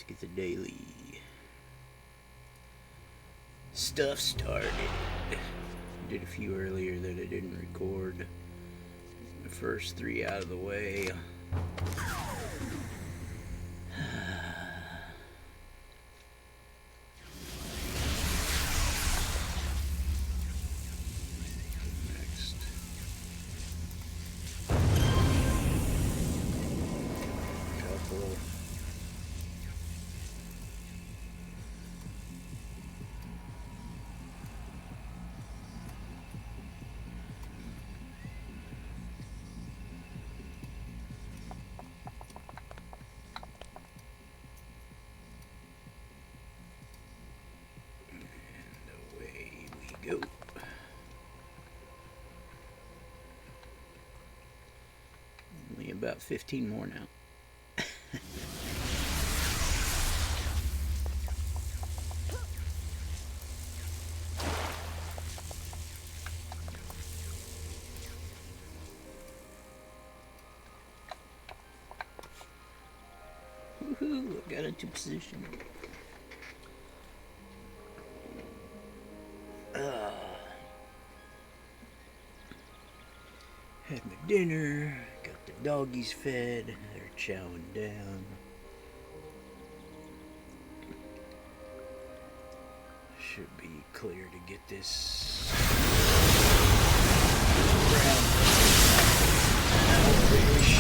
get the daily stuff started. Did a few earlier that I didn't record. The first 3 out of the way. Next. Couple. Go. Only about 15 more now. Woohoo! I got into position. Had my dinner, got the doggies fed, they're chowing down. Should be clear to get this brown fish.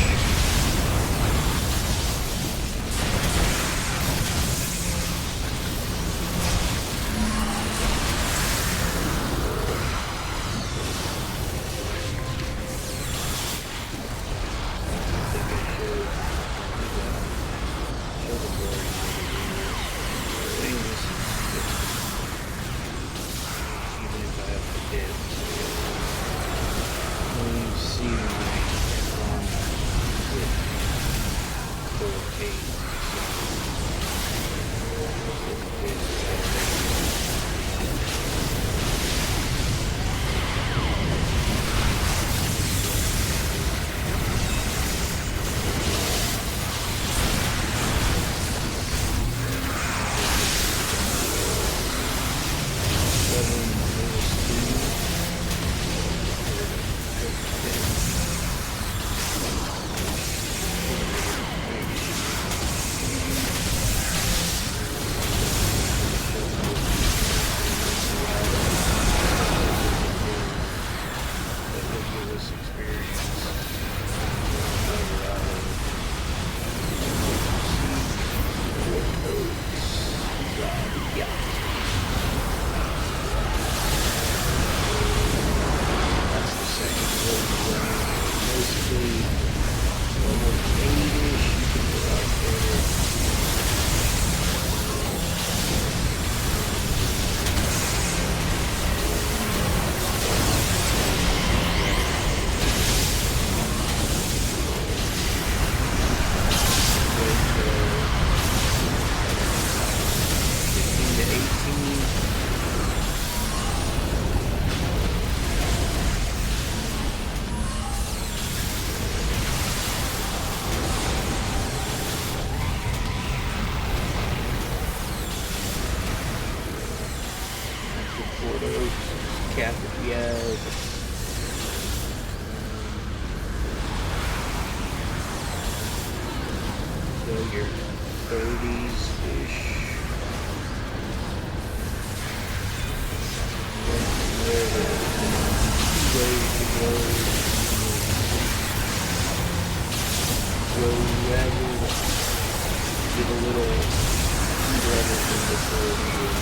Your 30s-ish. Get a little level from the 40-ish.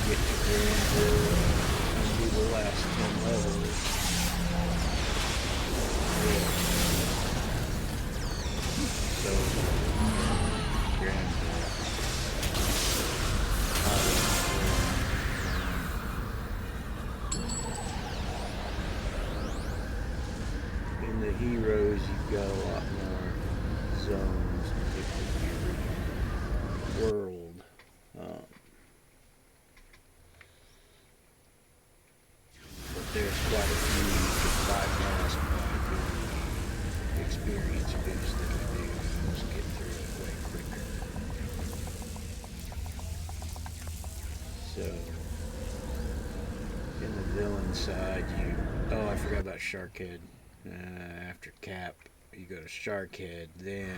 Get to Greenville and do the last 10 levels. Yeah. and in the heroes, you've got a lot more zones, particularly world. But there's quite a few you can bypass by doing the experience boost that you do. Just get through it way quicker. So, in the villain side, oh, I forgot about Sharkhead. After Cap, you go to Sharkhead, then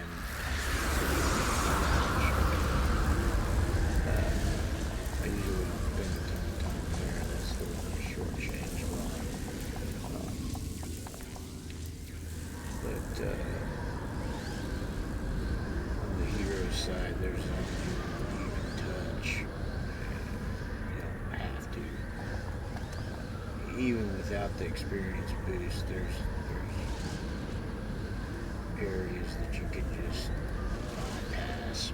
I usually don't spend a ton of time there. That's a little bit shortchanged. But on the hero side, there's nothing you even touch. You don't have to. Even without the experience boost, there's areas that you can just bypass.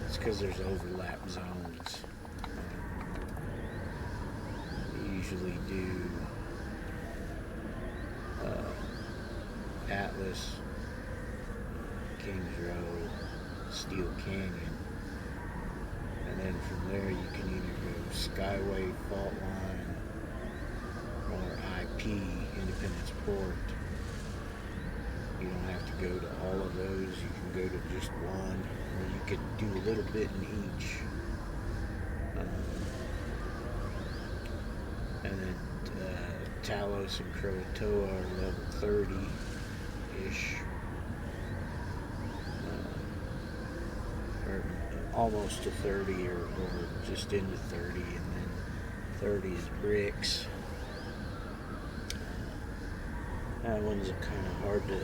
It's because there's overlap zones. You usually do Atlas, Kings Row, Steel Canyon, and then from there you can either go Skyway, Fault Line, or IP, Independence Port. You don't have to go to all of those. You can go to just one, or you could do a little bit in each. And then Talos and Krakatoa are level 30-ish. Or almost to 30, or just into 30, and then 30 is Bricks. That one's kind of hard to...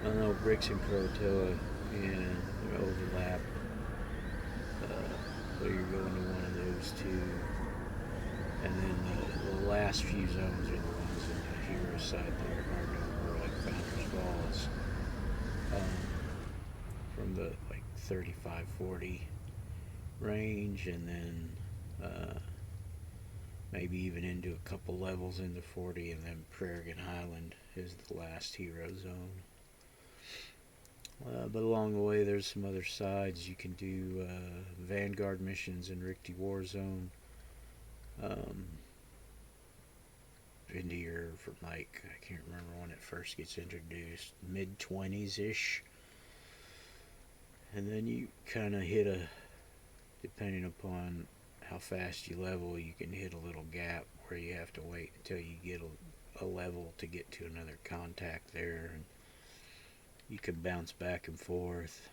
I know Bricks and Krakatoa, yeah, they overlap. So you're going to one of those two. And then the last few zones are the ones on the hero side that are hard to over, like Founders Falls. From the 35-40 range, and then maybe even into a couple levels into 40, and then Prairigan Highland is the last hero zone. But along the way, there's some other sides. You can do Vanguard missions in Rikti Warzone. Into your, from I can't remember when it first gets introduced, mid-20s-ish. And then you kind of hit depending upon how fast you level, you can hit a little gap where you have to wait until you get a level to get to another contact there. And you can bounce back and forth.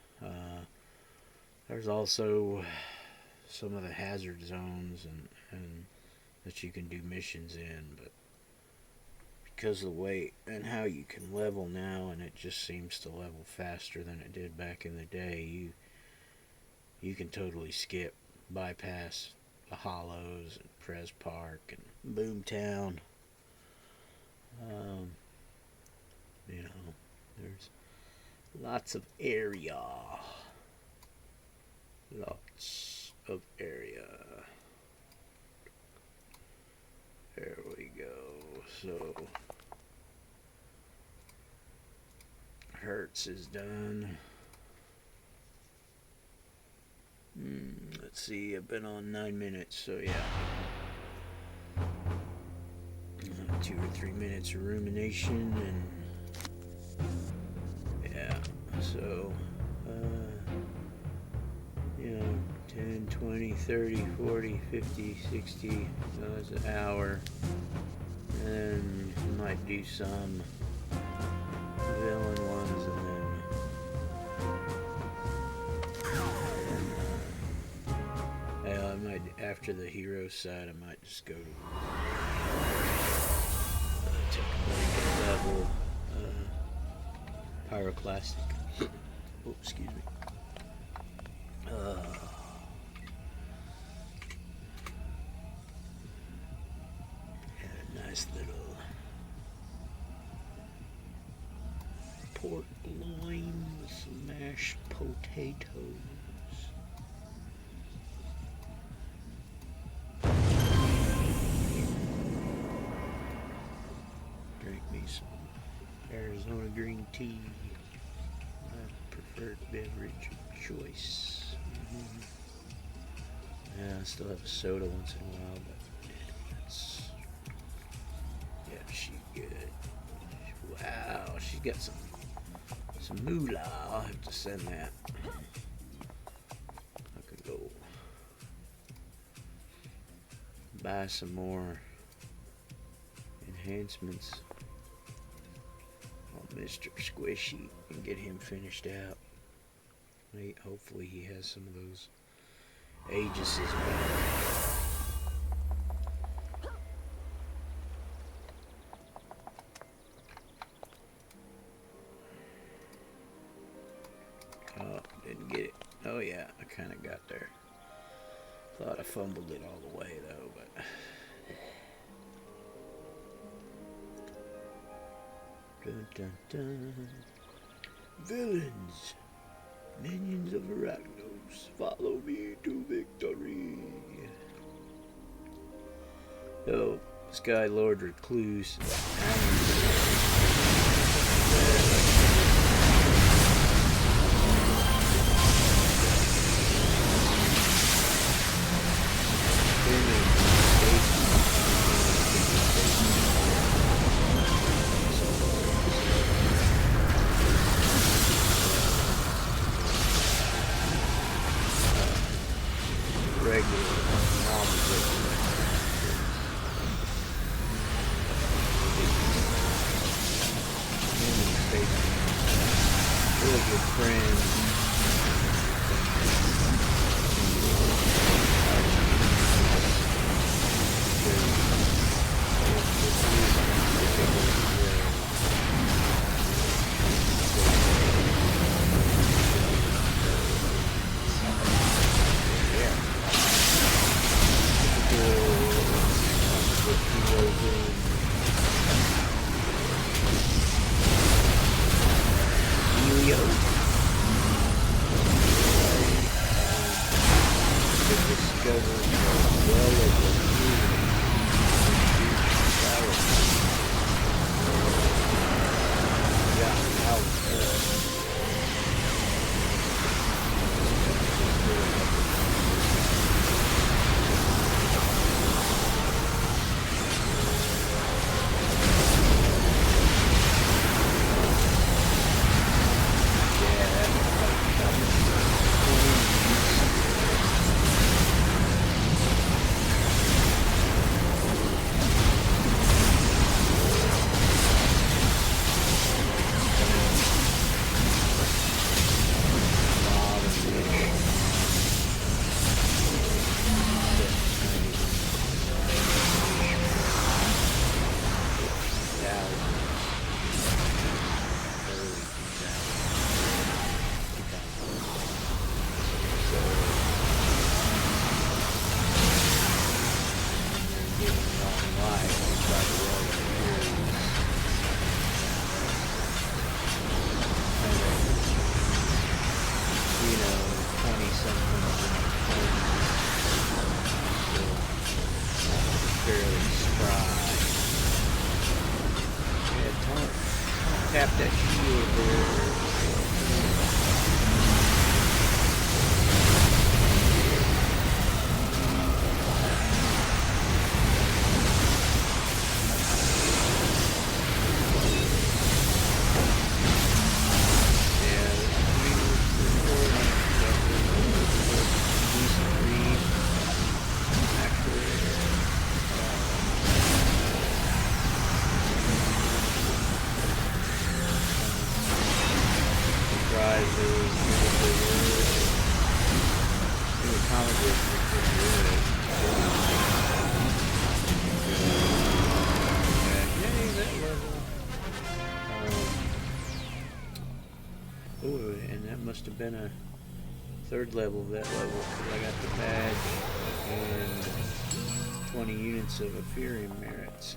There's also some of the hazard zones and that you can do missions in, but because of the weight and how you can level now, and it just seems to level faster than it did back in the day, you can totally bypass the Hollows and Prez Park and Boomtown. There's lots of area. Lots of area. There we go. So Hertz is done. Let's see, I've been on 9 minutes, so yeah. 2 or 3 minutes of rumination, and yeah, so 10, 20, 30, 40, 50, 60, so that's an hour. And we might do some villain ones, and then I might, after the hero side, I might just go to take a blanket level pyroclastic. Oh, excuse me. Nice little potatoes. Drink me some Arizona green tea. My preferred beverage of choice. Yeah, I still have a soda once in a while, but that's, yeah, she's good. Wow, she's got some moolah. I'll have to send that. I could go buy some more enhancements on Mr. Squishy and get him finished out. Hopefully he has some of those Aegis as well. Oh, didn't get it. Oh yeah, I kind of got there. Thought I fumbled it all the way though, but dun dun dun. Villains, minions of Arachnos, follow me to victory. Oh, Sky Lord Recluse. Tap that shield there. Must have been a third level of that level because I got the badge and 20 units of Ethereum merits.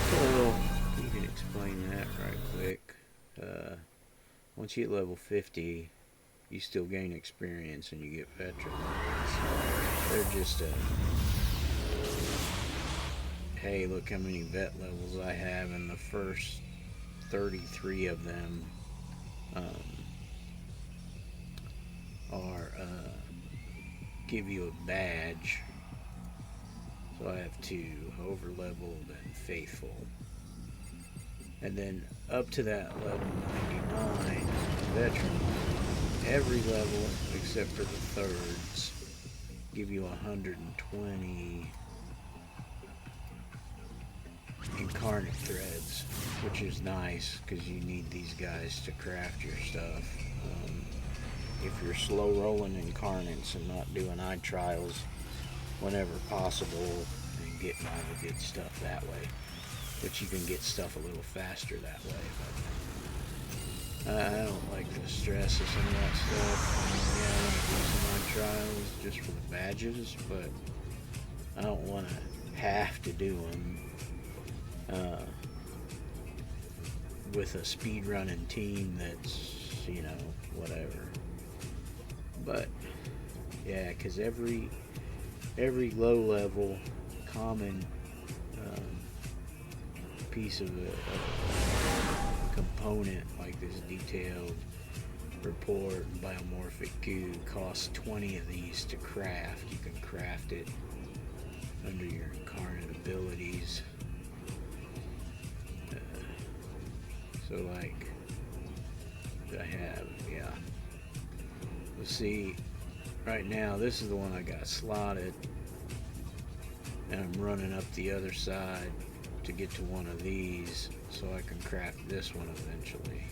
So you can explain that right quick. once you hit level 50, you still gain experience and you get veteran levels. They're just a, hey, look how many vet levels I have, and the first 33 of them are give you a badge. So I have two, over leveled and faithful. And then up to that level 99 veteran, every level except for the thirds give you 120 incarnate threads, which is nice because you need these guys to craft your stuff. If you're slow rolling incarnates and not doing eye trials whenever possible, and getting all the good stuff that way, but you can get stuff a little faster that way. But I don't like the stress of some of that stuff. I mean, yeah, I want to do some eye trials just for the badges, but I don't want to have to do them with a speed running team that's, whatever. But yeah, because every low level common piece of a component like this detailed report and biomorphic goo costs 20 of these to craft. You can craft it under your incarnate abilities. So like I have, yeah. Let's see, right now this is the one I got slotted, and I'm running up the other side to get to one of these so I can craft this one eventually.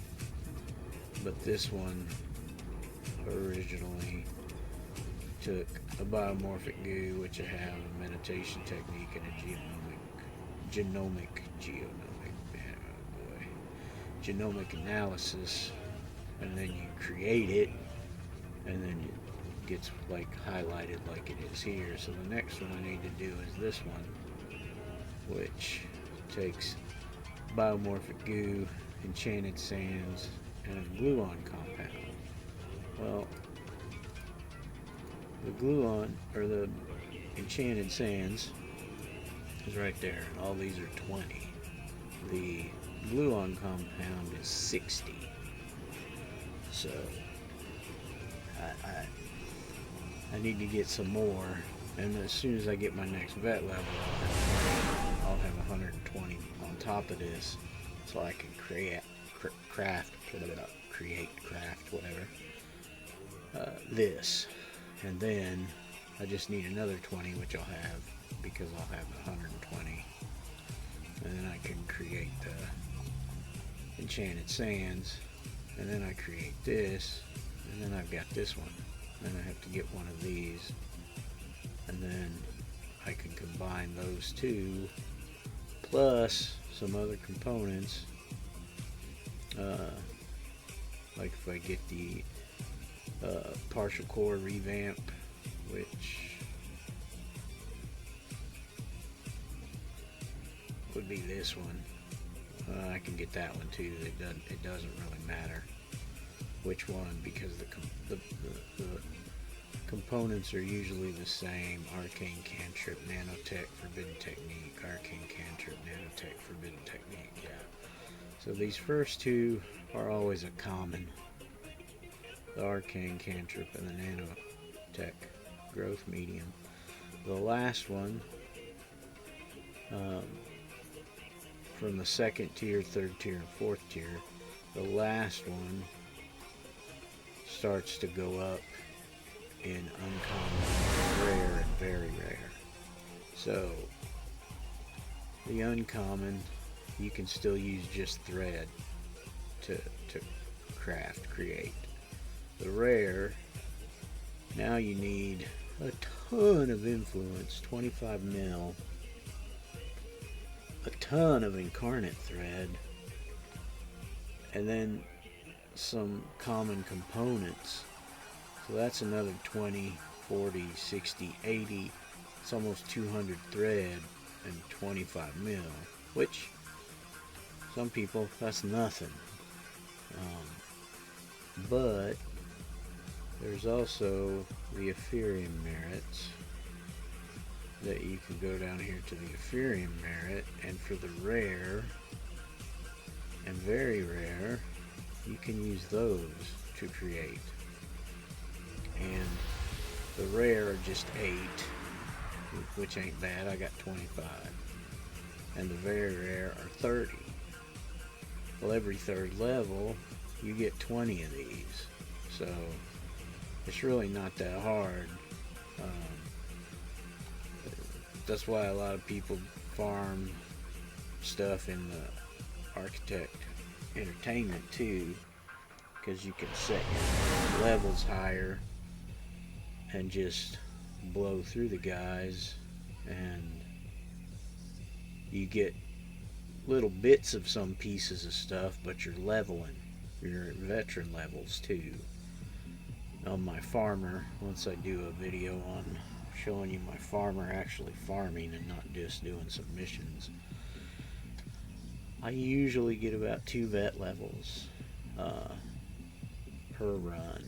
But this one originally took a biomorphic goo, which I have, a meditation technique, and a genomic analysis, and then you create it, and then it gets like highlighted like it is here. So the next one I need to do is this one, which takes biomorphic goo, enchanted sands, and a gluon compound. Well, the gluon, or the enchanted sands, is right there, and all these are 20. The gluon compound is 60. So I need to get some more, and as soon as I get my next vet level, I'll have 120 on top of this, so I can craft, whatever, this. And then I just need another 20, which I'll have, because I'll have 120. And then I can create the enchanted sands, and then I create this, and then I've got this one. Then I have to get one of these, and then I can combine those two plus some other components, like if I get the partial core revamp, which would be this one. I can get that one too. It doesn't really matter which one, because the components are usually the same. Arcane cantrip, nanotech, forbidden technique. Arcane cantrip, nanotech, forbidden technique. Yeah. So these first two are always a common. The arcane cantrip and the nanotech growth medium. The last one, from the second tier, third tier, and fourth tier, the last one starts to go up in uncommon, rare, and very rare. So the uncommon, you can still use just thread to create. The rare, now you need a ton of influence, 25 mil, a ton of incarnate thread, and then some common components. So that's another 20, 40, 60, 80, it's almost 200 thread and 25 mil, which some people, that's nothing. But there's also the Ethereum merits that you can go down here to the Ethereum merit, and for the rare and very rare, you can use those to create. And the rare are just 8, which ain't bad. I got 25. And the very rare are 30. Well, every third level, you get 20 of these. So it's really not that hard. That's why a lot of people farm stuff in the Architect Entertainment too, because you can set your levels higher and just blow through the guys, and you get little bits of some pieces of stuff, but you're leveling your veteran levels too. On my farmer, once I do a video on showing you my farmer actually farming and not just doing some missions, I usually get about 2 vet levels per run.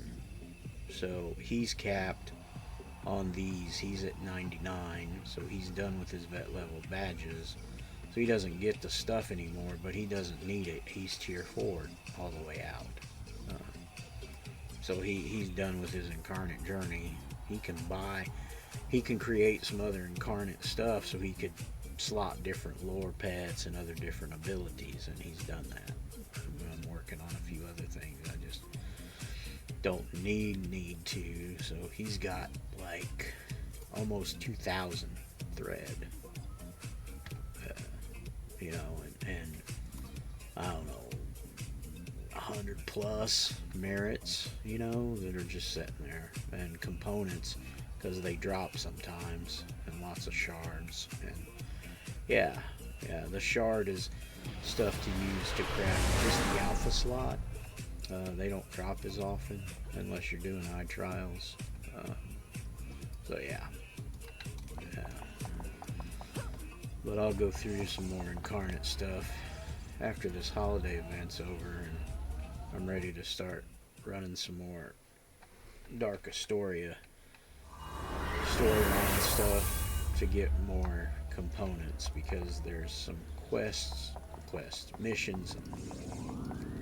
So he's capped on these. He's at 99, so he's done with his vet level badges. So he doesn't get the stuff anymore, but he doesn't need it. He's tier 4 all the way out. So he's done with his incarnate journey. He can create some other incarnate stuff, so he could slot different lore pets and other different abilities, and he's done that. I'm working on a few other things. I just don't need to. So he's got like almost 2,000 thread. You know, and I don't know, 100 plus merits, you know, that are just sitting there, and components, because they drop sometimes, and lots of shards. And yeah, the shard is stuff to use to craft just the alpha slot. They don't drop as often unless you're doing high trials. So yeah. But I'll go through some more incarnate stuff after this holiday event's over, and I'm ready to start running some more Dark Astoria storyline stuff to get more components, because there's some missions,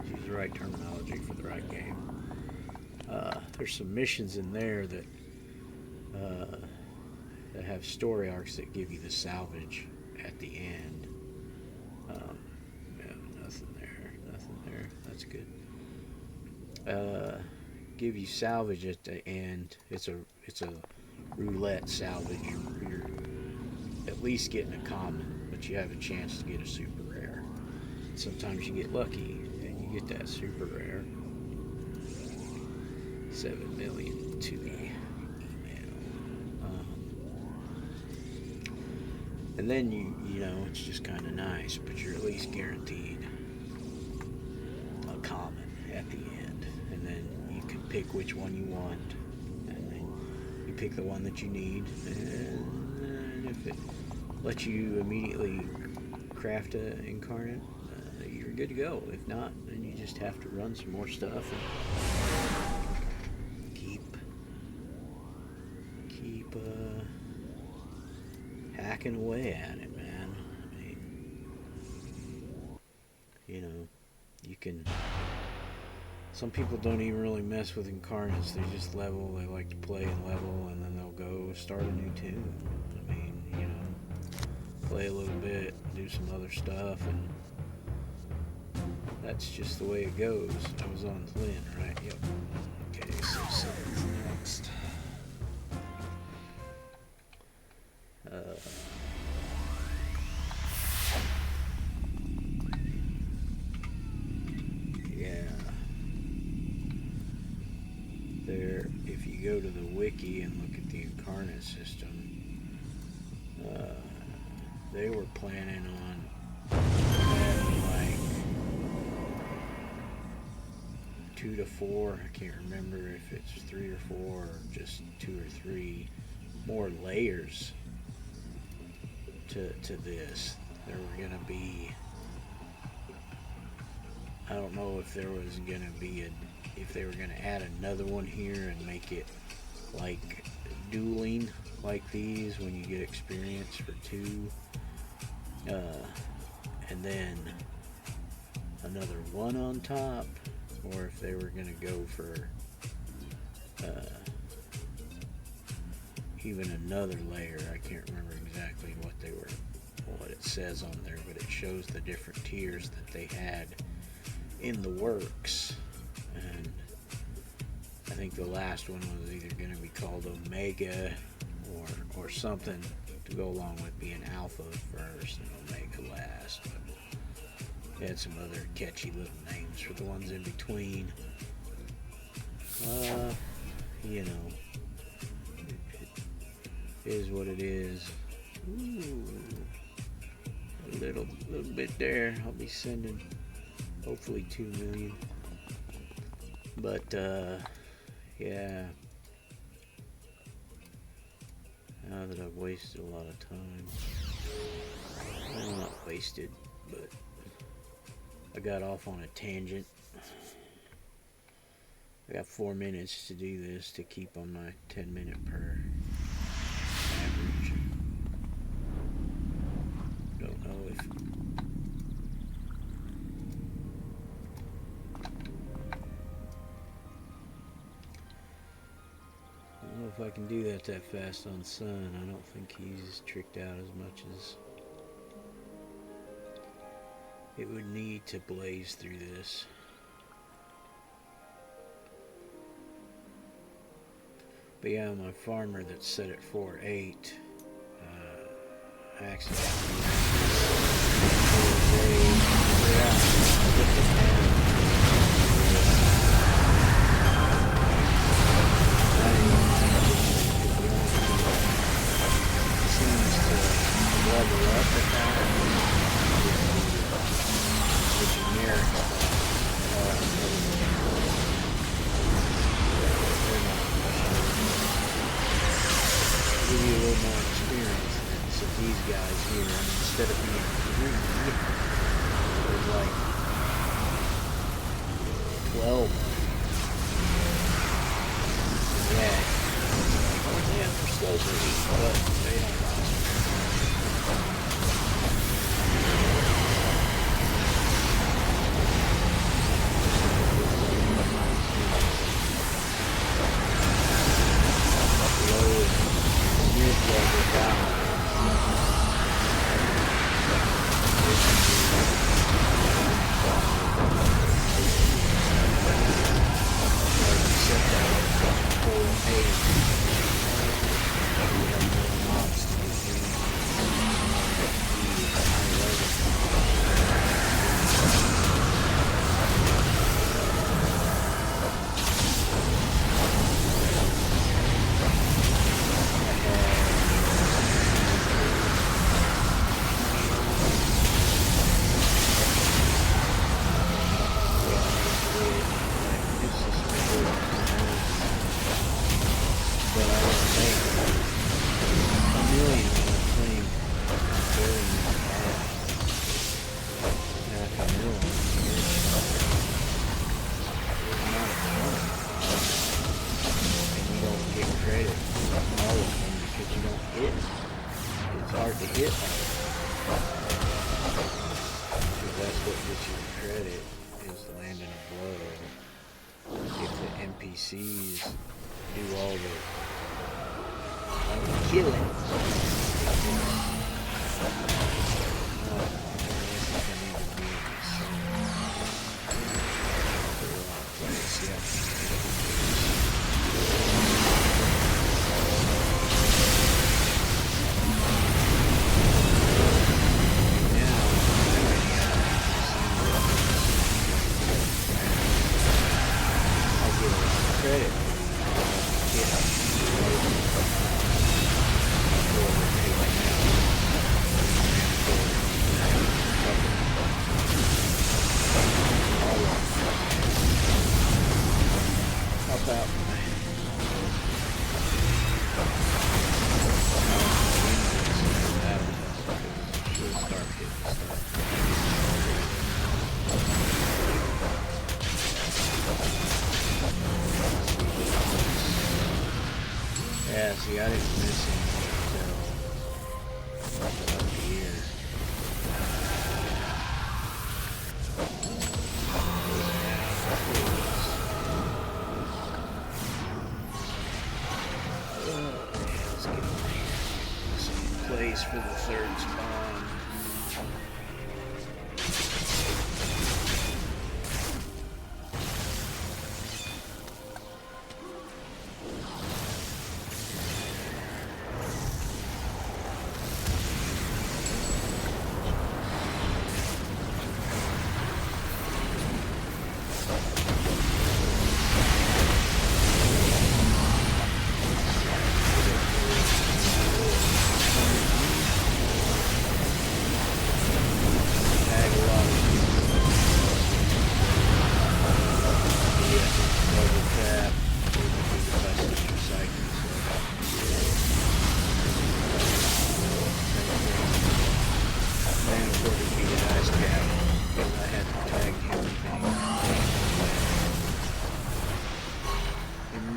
use the right terminology for the right game. There's some missions in there that have story arcs that give you the salvage at the end. Nothing there. That's good. Give you salvage at the end. It's a roulette salvage. You're at least getting a common, but you have a chance to get a super rare. Sometimes you get lucky and you get that super rare. 7 million to the email. And then you know, it's just kind of nice, but you're at least guaranteed a common at the end. And then you can pick which one you want, and then you pick the one that you need, and if it lets you immediately craft an incarnate, you're good to go. If not, then you just have to run some more stuff and keep hacking away at it, man. I mean, you know, you can. Some people don't even really mess with incarnates. They just level. They like to play and level, and then they'll go start a new tune. I mean, you know, play a little bit, do some other stuff, and that's just the way it goes. I was on Flynn, right? Yep. Okay, so Seven's next. Yeah. There, if you go to the wiki and look at the incarnate system, they were planning on having like 2 to 4, I can't remember if it's 3 or 4 or just 2 or 3 more layers to this. There were gonna be, I don't know if there was gonna be if they were going to add another one here and make it like dueling like these when you get experience for 2, and then another 1 on top, or if they were going to go for even another layer. I can't remember exactly what it says on there, but it shows the different tiers that they had in the works. And I think the last one was either going to be called Omega or something to go along with being Alpha first and Omega last. But they had some other catchy little names for the ones in between. You know, it is what it is. Ooh, a little bit there. I'll be sending hopefully 2 million. But yeah, now that I've wasted a lot of time, well, not wasted, but I got off on a tangent. I got 4 minutes to do this to keep on my 10-minute per average. Don't know if I can do that fast on Sun. I don't think he's tricked out as much as it would need to blaze through this. But yeah, my farmer that's set at 4.8 accidentally level up at that. The generic give you a little more experience than some of these guys here. I mean, instead of being 3, there's like 12. Yeah. Oh yeah, they're slow moving, but they don't last. NPCs do all the killing. Yeah, see, I didn't miss him until up here. Let's get some place for the third spawn.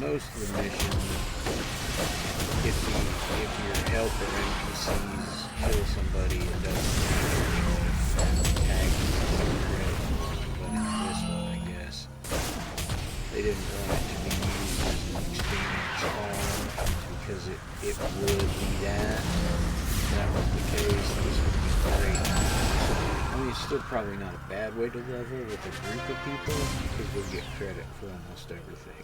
Most of the missions, if your helper NPCs kill somebody, it doesn't tag but in this one, I guess, they didn't want it to be used as an experience farm because it would be that. If that was the case, this would be great. I mean, it's still probably not a bad way to level with a group of people because we'll get credit for almost everything.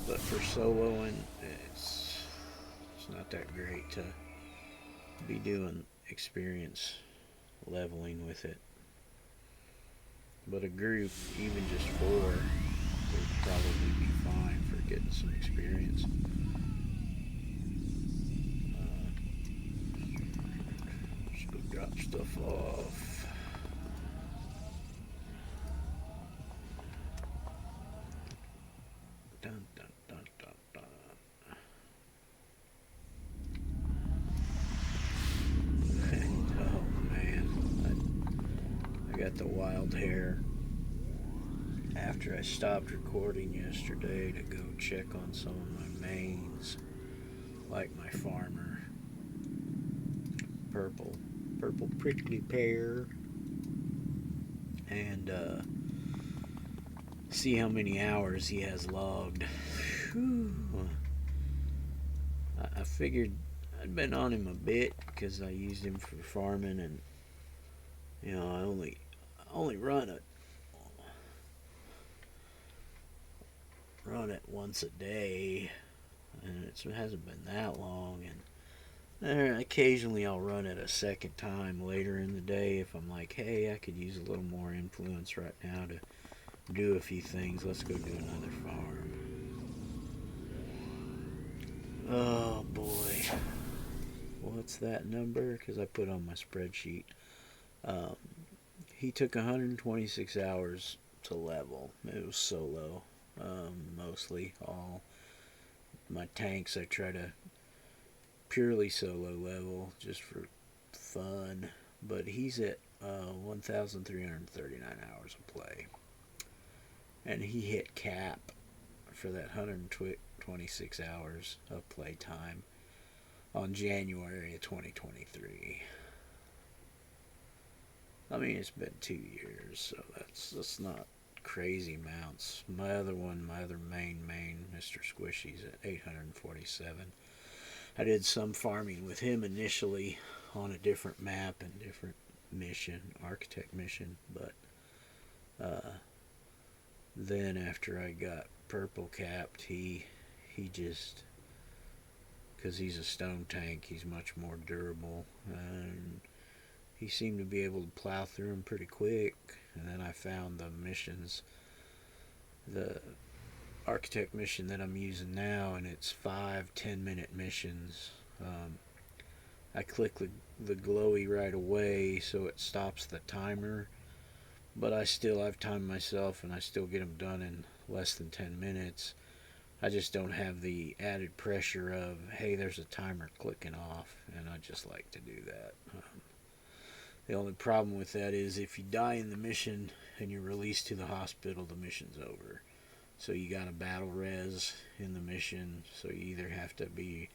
But for soloing, it's not that great to be doing experience leveling with it. But a group, even just 4, would probably be fine for getting some experience. Just go drop stuff off. Dun, dun, dun, dun, dun. Oh man, I got the wild hair after I stopped recording yesterday to go check on some of my mains, like my farmer, purple prickly pear, and see how many hours he has logged. Whew. I figured I'd been on him a bit because I used him for farming, and I only run it once a day, and it hasn't been that long. And occasionally I'll run it a second time later in the day if I'm like, hey, I could use a little more influence right now to do a few things. Let's go do another farm. Oh boy, what's that number? Because I put on my spreadsheet. He took 126 hours to level. It was solo, mostly. All my tanks I try to purely solo level just for fun, but he's at 1,339 hours of play, and he hit cap for that 126 hours of play time on January of 2023. I mean, it's been 2 years, so that's not crazy amounts. My other main, Mr. Squishy's at 847. I did some farming with him initially on a different map and different mission, architect mission, but then after I got purple capped, he just, because he's a stone tank, he's much more durable, and he seemed to be able to plow through them pretty quick. And then I found the missions, the architect mission that I'm using now, and it's 5-10 minute missions. I click the glowy right away so it stops the timer, but I've timed myself and I still get them done in less than 10 minutes. I just don't have the added pressure of, hey, there's a timer clicking off, and I just like to do that. The only problem with that is if you die in the mission and you're released to the hospital, the mission's over. So you got a battle res in the mission, so you either have to be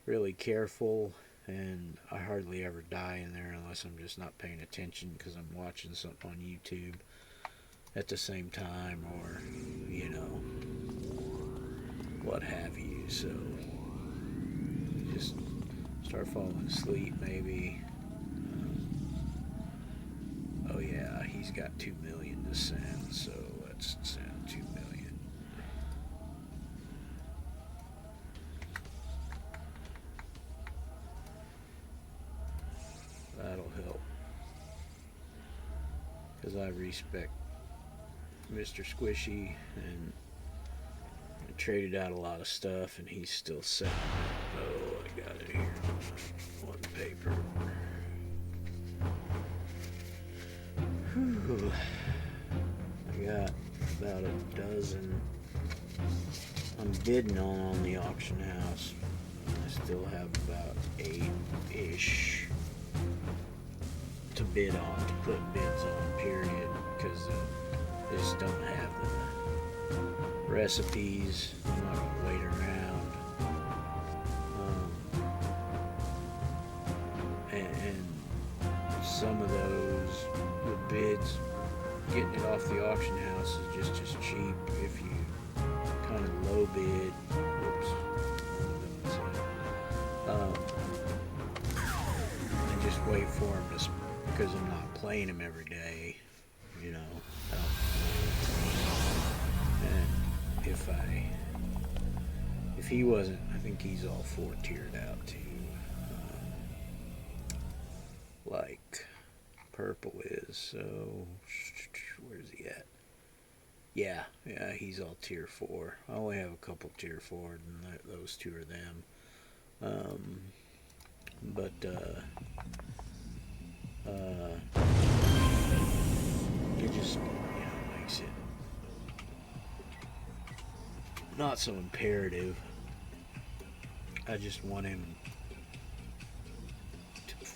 really careful, and I hardly ever die in there unless I'm just not paying attention because I'm watching something on YouTube at the same time, or what have you. So just start falling asleep maybe. Oh yeah, he's got 2 million to send, so let's send 2 million. That'll help, because I respect Mr. Squishy, and I traded out a lot of stuff, and he's still selling it. Oh, I got it here. One paper. Whew. I got about a dozen I'm bidding on the auction house. I still have about 8-ish to bid on, to put bids on, period, because I just don't have the recipes. I'm not gonna wait around. And some of those, the bids, getting it off the auction house is just as cheap if you kind of low bid. Whoops. And just wait for them to, because I'm not playing them every day, And if he wasn't, I think he's all 4 tiered out too. Like purple is, so where's he at? Yeah, he's all tier 4. I only have a couple tier 4, and those 2 are them. But it just makes it not so imperative. I just want him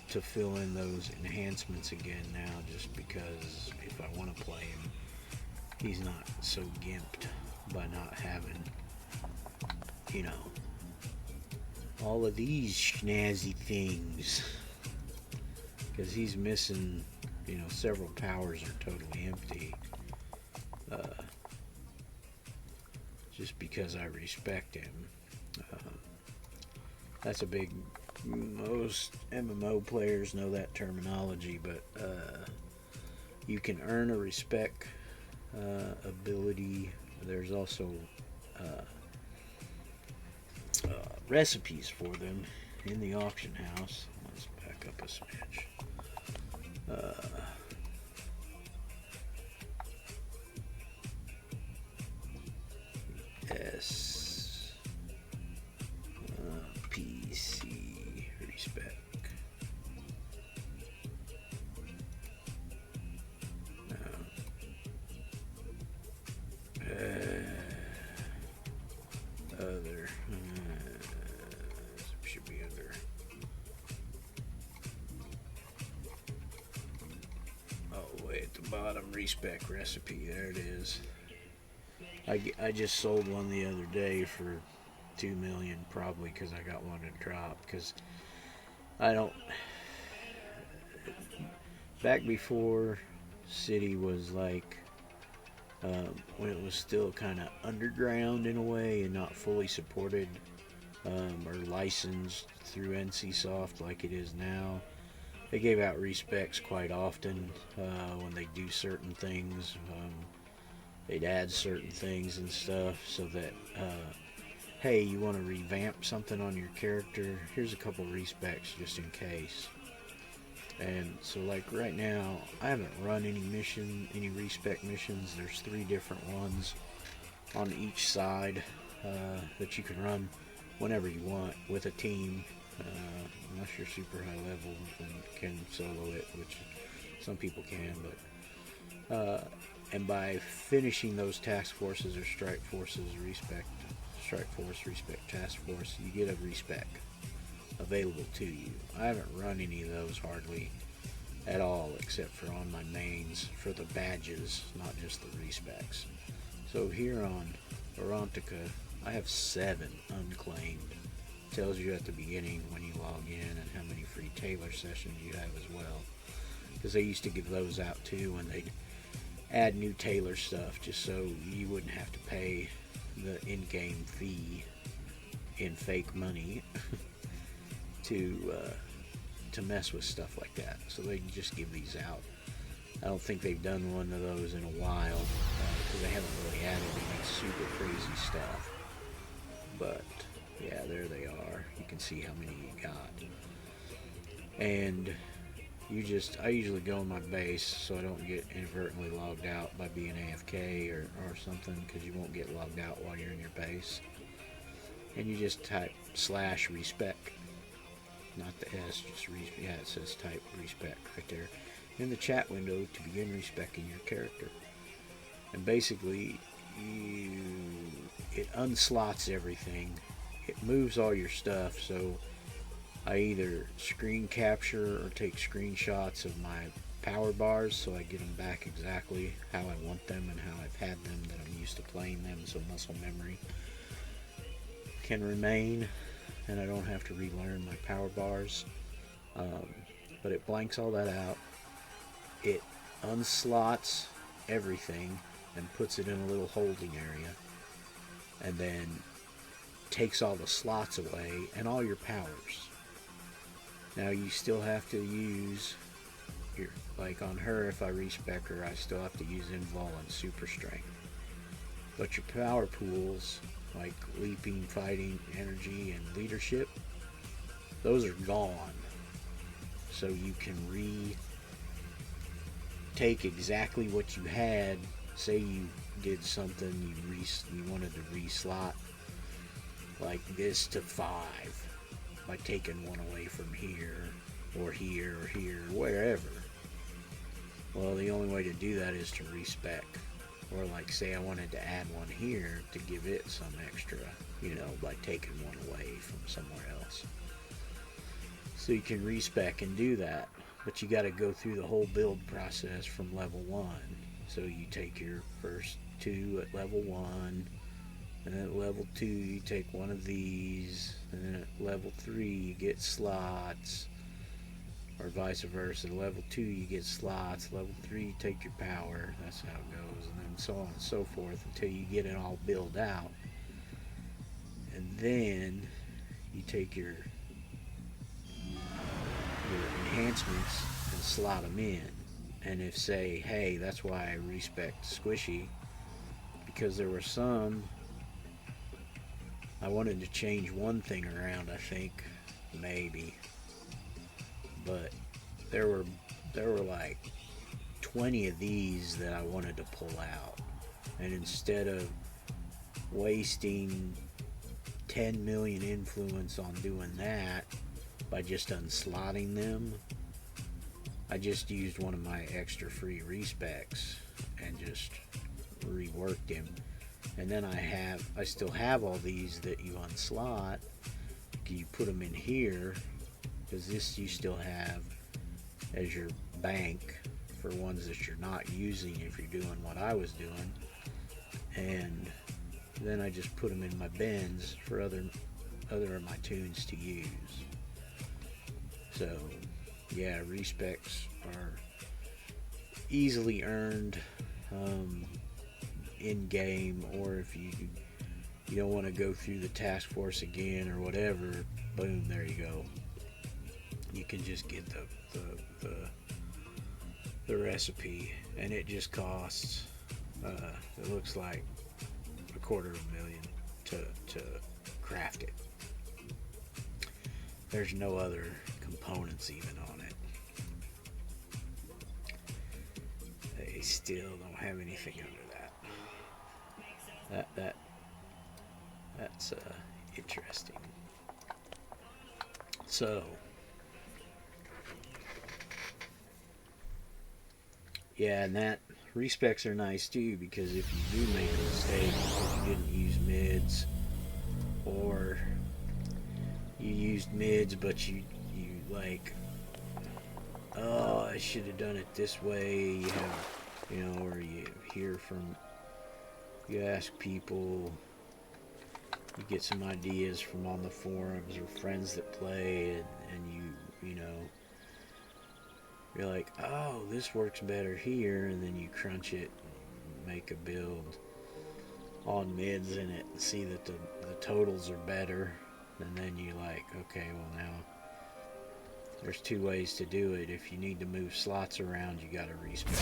to fill in those enhancements again now, just because if I want to play him, he's not so gimped by not having, all of these snazzy things, because he's missing, several powers are totally empty, just because I respect him. That's a big, most MMO players know that terminology, but you can earn a respect ability. There's also recipes for them in the auction house. Let's back up a smidge. PC respect. Other should be other. Oh, way at the bottom, respec recipe. There it is. I just sold one the other day for 2 million, probably because I got one to drop. Because I don't. Back before City was like, when it was still kind of underground in a way and not fully supported or licensed through NCSoft like it is now, they gave out respecs quite often when they do certain things. They'd add certain things and stuff so that, hey, you want to revamp something on your character? Here's a couple respecs just in case. And so, like right now, I haven't run any respec missions. There's 3 different ones on each side that you can run whenever you want with a team, unless you're super high level and can solo it, which some people can. But and by finishing those task forces or strike forces, strike force, respec task force, you get a respec available to you. I haven't run any of those hardly at all, except for on my mains for the badges, not just the respecs. So here on Verontica, I have 7 unclaimed. Tells you at the beginning when you log in and how many free Taylor sessions you have as well. Because they used to give those out too when they'd add new Taylor stuff, just so you wouldn't have to pay the in-game fee in fake money to mess with stuff like that. So they just give these out. I don't think they've done one of those in a while because they haven't really added any super crazy stuff. But yeah, there they are. You can see how many you got. And I usually go in my base so I don't get inadvertently logged out by being AFK or something, because you won't get logged out while you're in your base. And you just type /respec, not the S, just yeah, it says type respec right there in the chat window to begin respecing your character. And basically, it unslots everything. It moves all your stuff, so I either screen capture or take screenshots of my power bars so I get them back exactly how I want them and how I've had them, that I'm used to playing them, so muscle memory can remain and I don't have to relearn my power bars. But it blanks all that out. It unslots everything and puts it in a little holding area, and then takes all the slots away and all your powers. Now you still have to use your, like on her, if I respec her, I still have to use invul and super strength. But your power pools, like leaping, fighting, energy, and leadership, those are gone. So you can take exactly what you had. Say you did something, you wanted to reslot like this to 5 by taking one away from here or here or here, wherever. Well, the only way to do that is to respec. Or like say I wanted to add one here to give it some extra, by taking one away from somewhere else. So you can respec and do that, but you got to go through the whole build process from level 1. So you take your first 2 at level 1, and then at level 2 you take one of these, and then at level 3 you get slots, or vice versa. Level 2 you get slots, level 3 you take your power. That's how it goes, and then so on and so forth until you get it all built out. And then you take your enhancements and slot them in. And if say, hey, that's why I respect Squishy, because there were some I wanted to change one thing around, I think, maybe, but there were like 20 of these that I wanted to pull out, and instead of wasting 10 million influence on doing that by just unslotting them, I just used one of my extra free respecs and just reworked him. And then I still have all these that you unslot. You put them in here, because this you still have as your bank for ones that you're not using if you're doing what I was doing. And then I just put them in my bins for other of my tunes to use. So yeah, respecs are easily earned in game, or if you don't want to go through the task force again or whatever, boom, there you go. You can just get the recipe, and it just costs it looks like $250,000 to craft it. There's no other components even on it. They still don't have anything under that. That's interesting. So yeah, and that respecs are nice too, because if you do make a mistake, if you didn't use mids, or you used mids but you like, oh, I should have done it this way, you have, or you hear from You ask people, you get some ideas from on the forums or friends that play, and you know, you're like, oh, this works better here, and then you crunch it, and make a build on mids in it, and see that the totals are better, and then you like, okay, well now there's two ways to do it. If you need to move slots around, you gotta respec.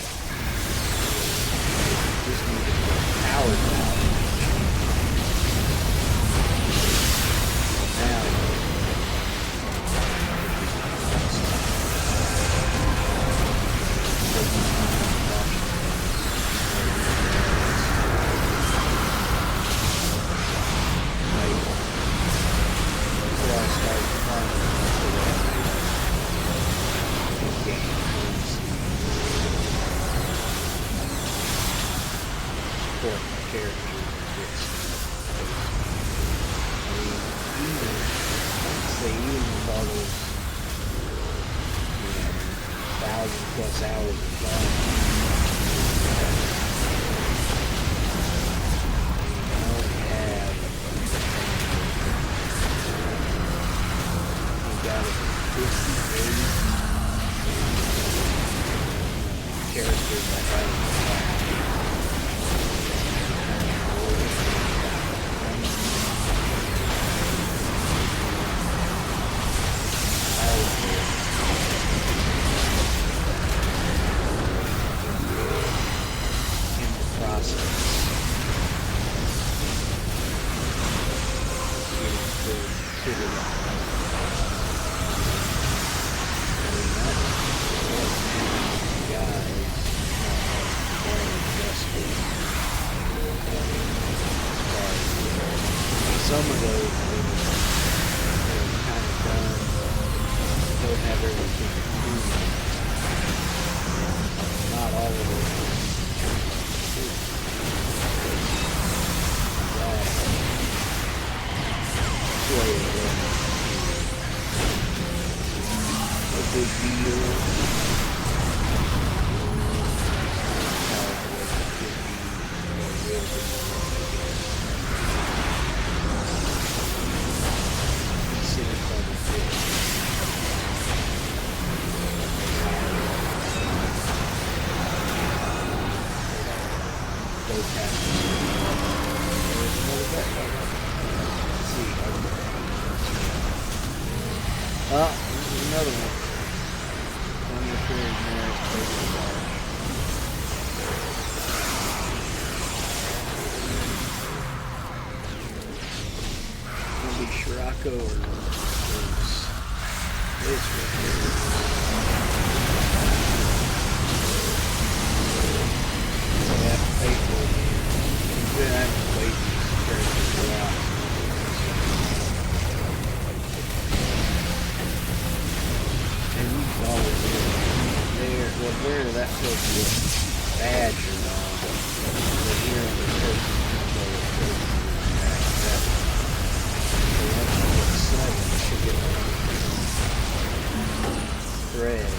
You just need to put power down. Now plus hours of fun. You only have, you got it 50, 80 characters that have some of those are kind of done, don't have everything included. Not all of them. A big deal. There's another one. One of the it's gonna be Scirocco or this right here. I have to pay for it. Then I have to wait these characters out. Where that supposed to be a badge or not, but here on the coast, so once you get 7, you should get threads.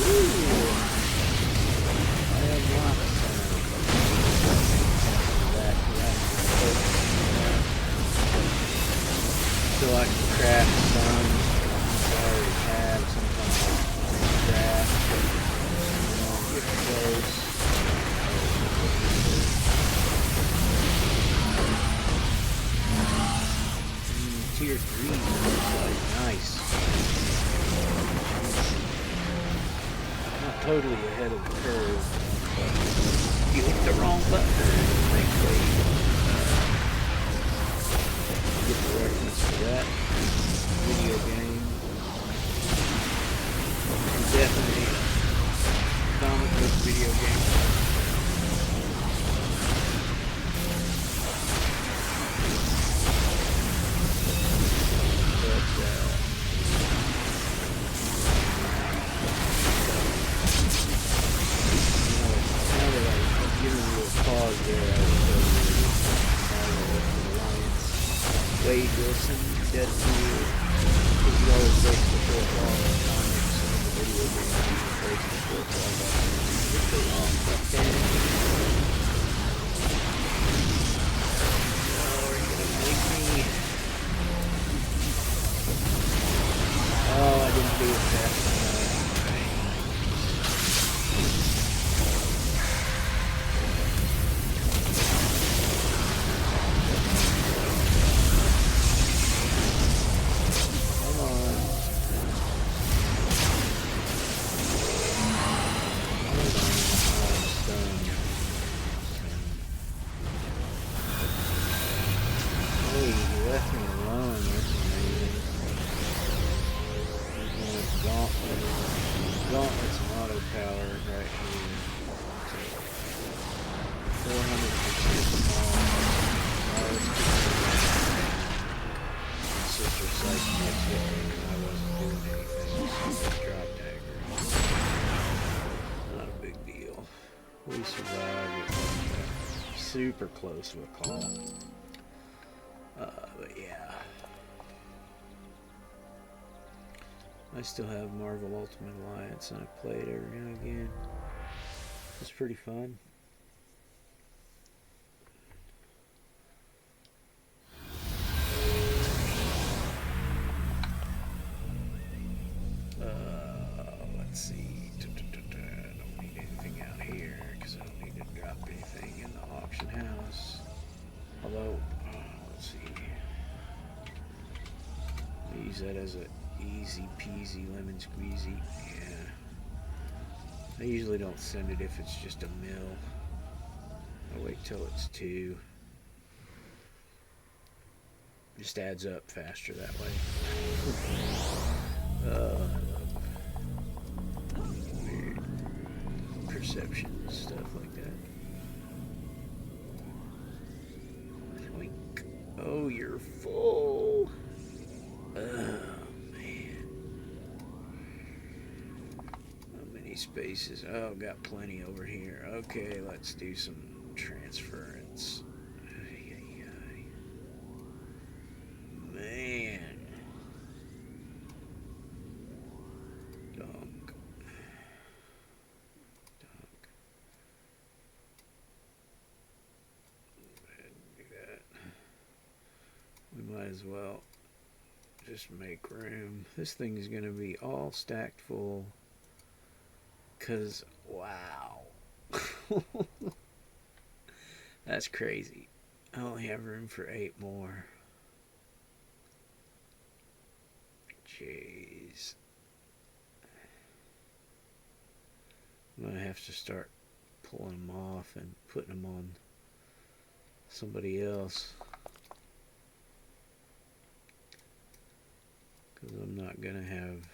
Ooh, I have lots so I can craft some. I already have some kind of craft. Get close. Tier 3 looks like nice. Not totally ahead of the curve, but you hit the wrong button. Thankfully. Get the reference to that video game. Definitely a comic book video game. But now that I've given a little pause there, Wade Wilson, Deadpool, He always breaks the fourth wall in the comics and in the video games. He breaks the fourth wall by just a long left-hand. Oh, are you gonna make me? Oh, I didn't do it fast enough. Gauntlets and auto power right here. So 400% small. Oh, it's just sister psych next hit me and I wasn't doing anything. So drop dagger. Not a big deal. We survived it. Super close to a call. But yeah. I still have Marvel Ultimate Alliance and I play it every now and again. It's pretty fun. Let's see. I don't need anything out here because I don't need to drop anything in the auction house. Although, let's see. I use that as a easy peasy lemon squeezy. Yeah. I usually don't send it if it's just a mill. I wait till it's 2. Just adds up faster that way. Weird perception stuff like that. Wink. Oh, you're full. Spaces. Oh, got plenty over here. Okay, let's do some transference. Man. Dunk. Go ahead and do that. We might as well just make room. This thing is going to be all stacked full. Cause wow, that's crazy. I only have room for 8 more. Jeez, I'm gonna have to start pulling them off and putting them on somebody else. Cause I'm not gonna have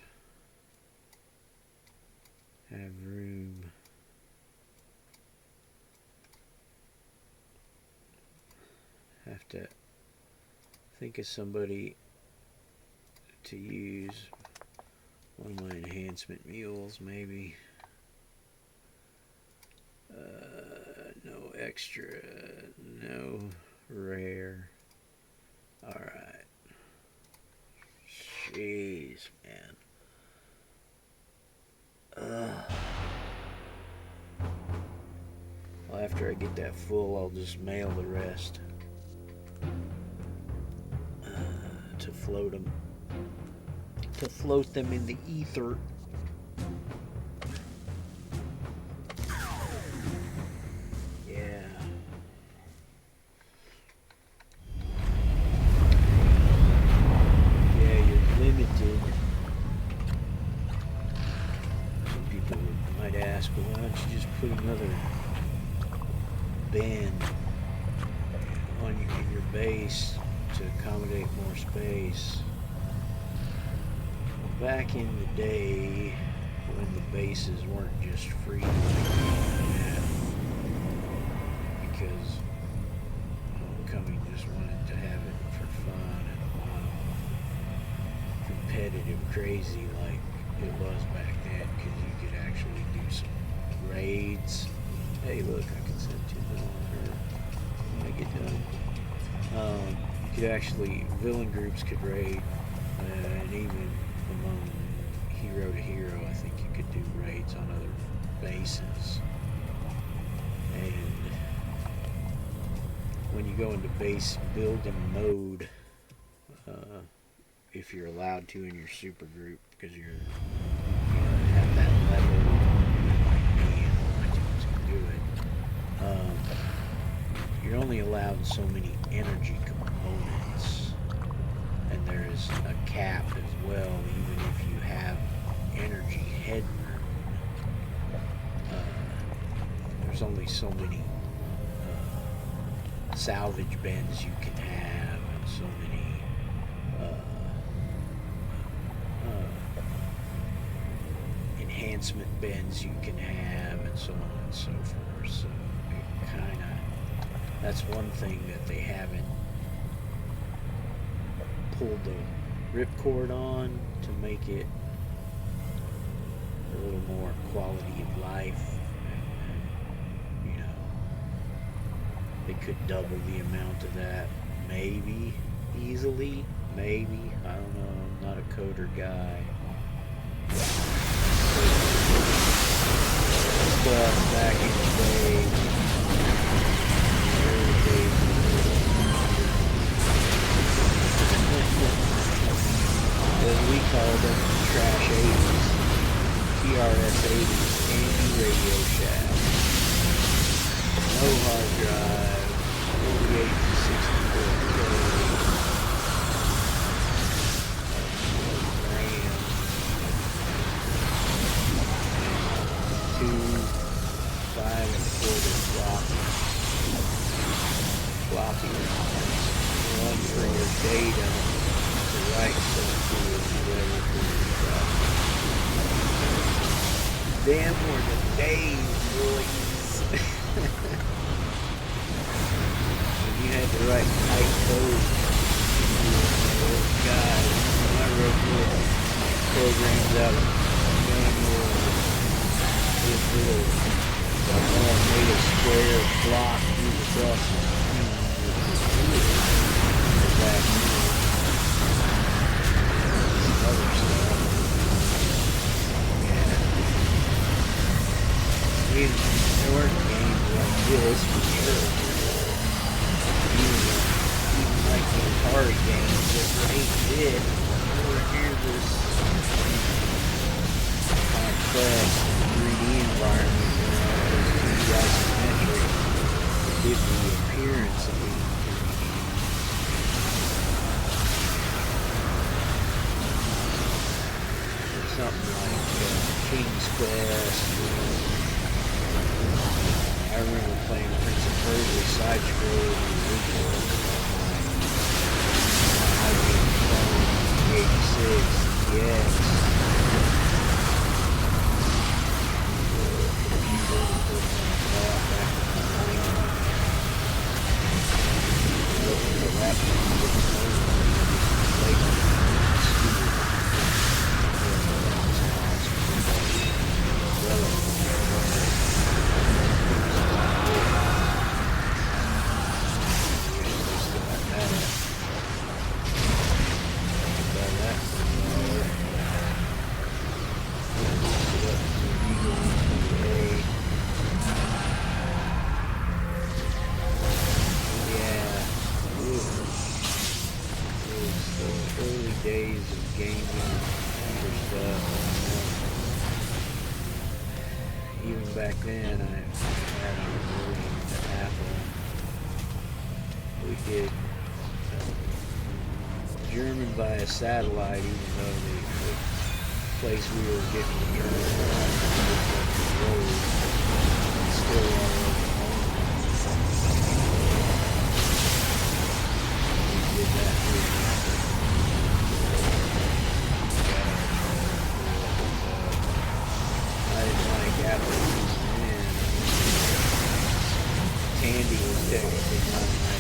room. Have to think of somebody to use. One of my enhancement mules, maybe. No extra, no rare. Alright. Jeez, man. Well, after I get that full, I'll just mail the rest to float them. To float them in the ether. Yeah. Yeah, you're limited. Some people might ask, well, why don't you just put another bend on your base to accommodate more space? Back in the day when the bases weren't just free like that, because Homecoming just wanted to have it for fun and competitive crazy like it was back then, because you could actually do some raids. Hey, look, I can send $2 when I get done. You could actually, villain groups could raid And even among hero to hero, I think you could do raids on other bases. And when you go into base building mode, if you're allowed to in your super group, because you're at that level, like me, and all my teams can do it. You're only allowed so many energy components, and there is a cap as well. Even if you have energy headroom, there's only so many salvage bends you can have, and so many enhancement bends you can have, and so on and so forth. So it kind of, that's one thing that they haven't pulled the ripcord on, to make it a little more quality of life. And, you know, they could double the amount of that, maybe, easily, maybe, I don't know, I'm not a coder guy. But back in the day, early days, as we called them, trash 80s, TRS 80s, Andy Radio Shack, no hard drive, 48 to 64K, RAM, 2 5.25 floppy drives, one for your data to write stuff to, and the other for your Damn were the days, boys. When you had to write tight code. Oh God, when I wrote little programs out of manual, this little made a square block through the cross the screen with the back some other stuff. Yeah. There weren't games like this for sure. Even like the Atari games that Ray did, nowhere near this complex 3D environment. Isometric to give the appearance of being 3D. Or something like King's Quest. I remember playing Prince of Persia side-scroll in the original IBM 86 DX. Days of gaming and stuff. Even back then, I had a version of Apple. We did German via satellite, even though the place we were getting the German road still all over home. We did that through Apple. I didn't like Apple man. Tandy was technically not my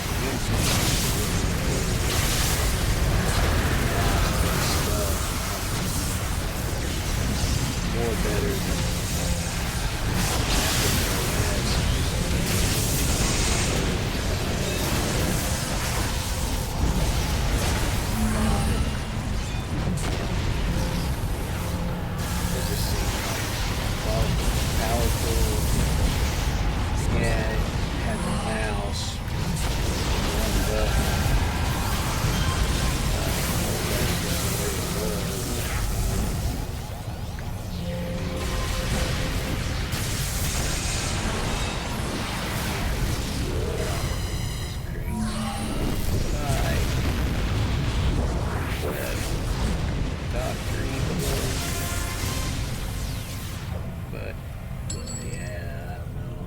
more better than Yeah, I don't know.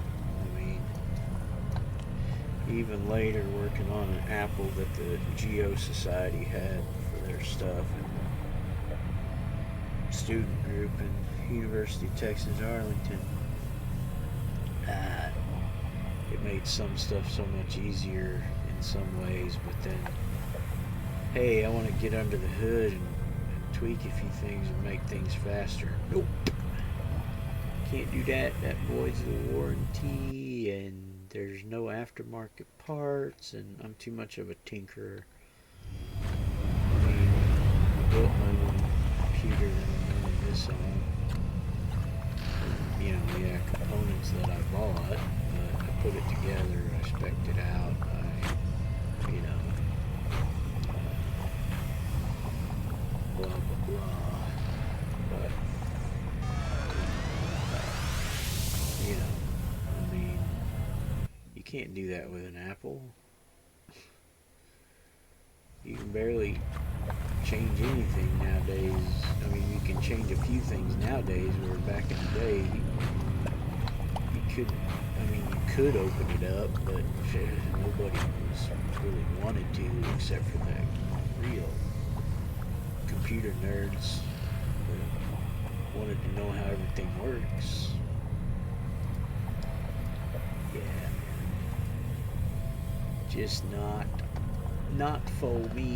I mean, even later working on an apple that the Geo Society had for their stuff and student group in University of Texas Arlington. Uh, it made some stuff so much easier in some ways, but then, hey, I want to get under the hood and tweak a few things and make things faster. Nope. Can't do that. That voids the warranty, and there's no aftermarket parts, and I'm too much of a tinkerer. I mean, I built my own computer that I'm running this on. You know, yeah, components that I bought, but I put it together, I spec'd it out, you know, blah, blah, blah. But, you know, I mean, you can't do that with an Apple. You can barely change anything nowadays. I mean, you can change a few things nowadays, where back in the day, you couldn't. I mean, you could open it up, but nobody was really wanted to, except for that real computer nerds that wanted to know how everything works. Yeah, man. Just not for me.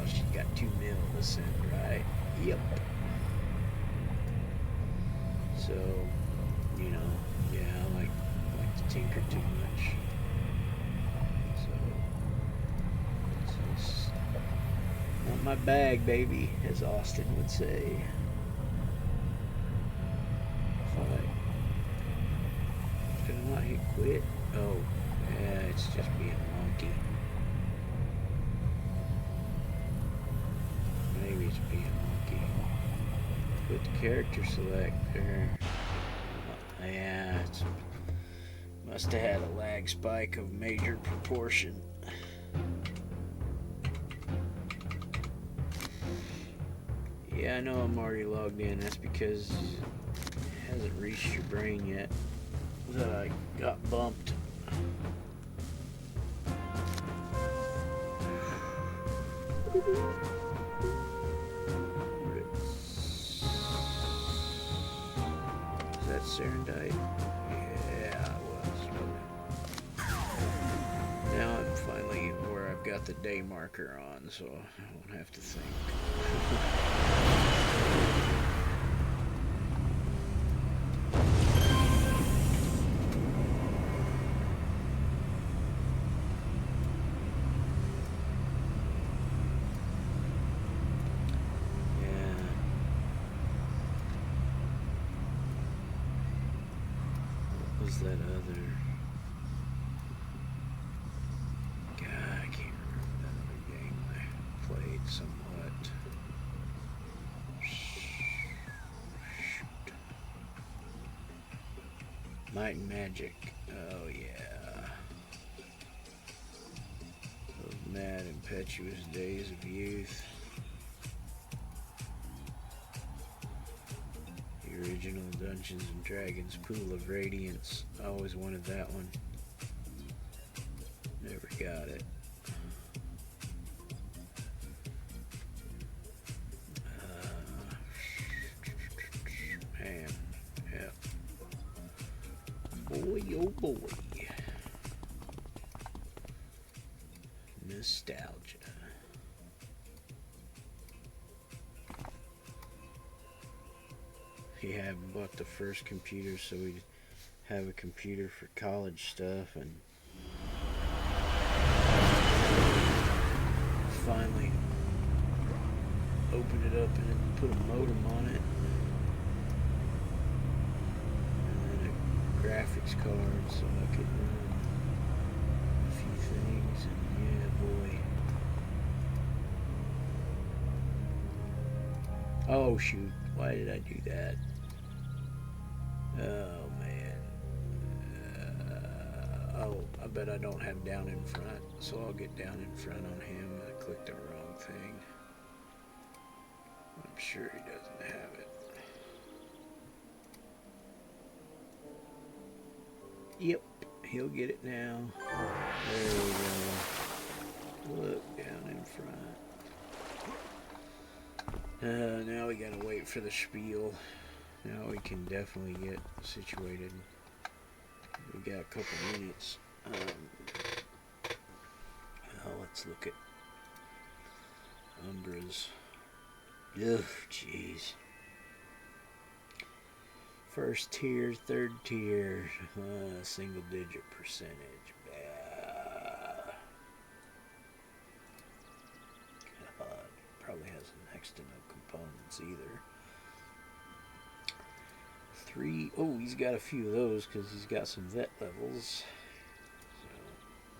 She's got 2 mil to send, right? Yep. So, you know, yeah, I like to tinker too much. So, it's just not my bag, baby, as Austin would say. Did I not hit quit? Oh, yeah, it's just being wonky. Maybe it's being wonky. Put the character selector. Yeah, it must have had a lag spike of major proportion. Yeah, I know I'm already logged in. That's because it hasn't reached your brain yet that I got bumped. Is that Serendite? Yeah, it was. Now I'm finally where I've got the day marker on, so I won't have to think. That other God, I can't remember that other game I played somewhat. Shoot. Might and Magic. Oh yeah. Those mad, impetuous days of youth. The original Dungeons and Dragons Pool of Radiance. I always wanted that one. Never got it. Man, yeah. Boy, oh boy. Nostalgia. Yeah, I bought the first computer so we'd have a computer for college stuff, and finally opened it up and put a modem on it, and then a graphics card so I could run a few things, and yeah, boy. Oh shoot, why did I do that? Oh man. Oh, I bet I don't have down in front, so I'll get down in front on him. I clicked the wrong thing. I'm sure he doesn't have it. Yep, he'll get it now. There we go. Look down in front. Now we gotta wait for the spiel. Now we can definitely get situated. We got a couple minutes. Let's look at Umbra's. Ugh, jeez. First tier, third tier, single digit percentage. God, probably has next to no components either. Oh, he's got a few of those because he's got some vet levels. So,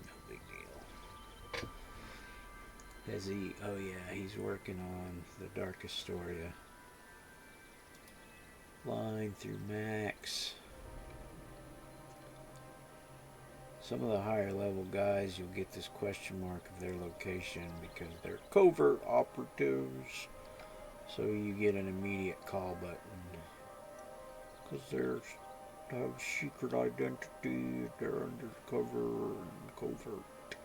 no big deal. Has he? Oh yeah, he's working on the Dark Astoria line through max. Some of the higher level guys, you'll get this question mark of their location because they're covert operatives. So you get an immediate call button. Because they have secret identity, they're undercover and covert.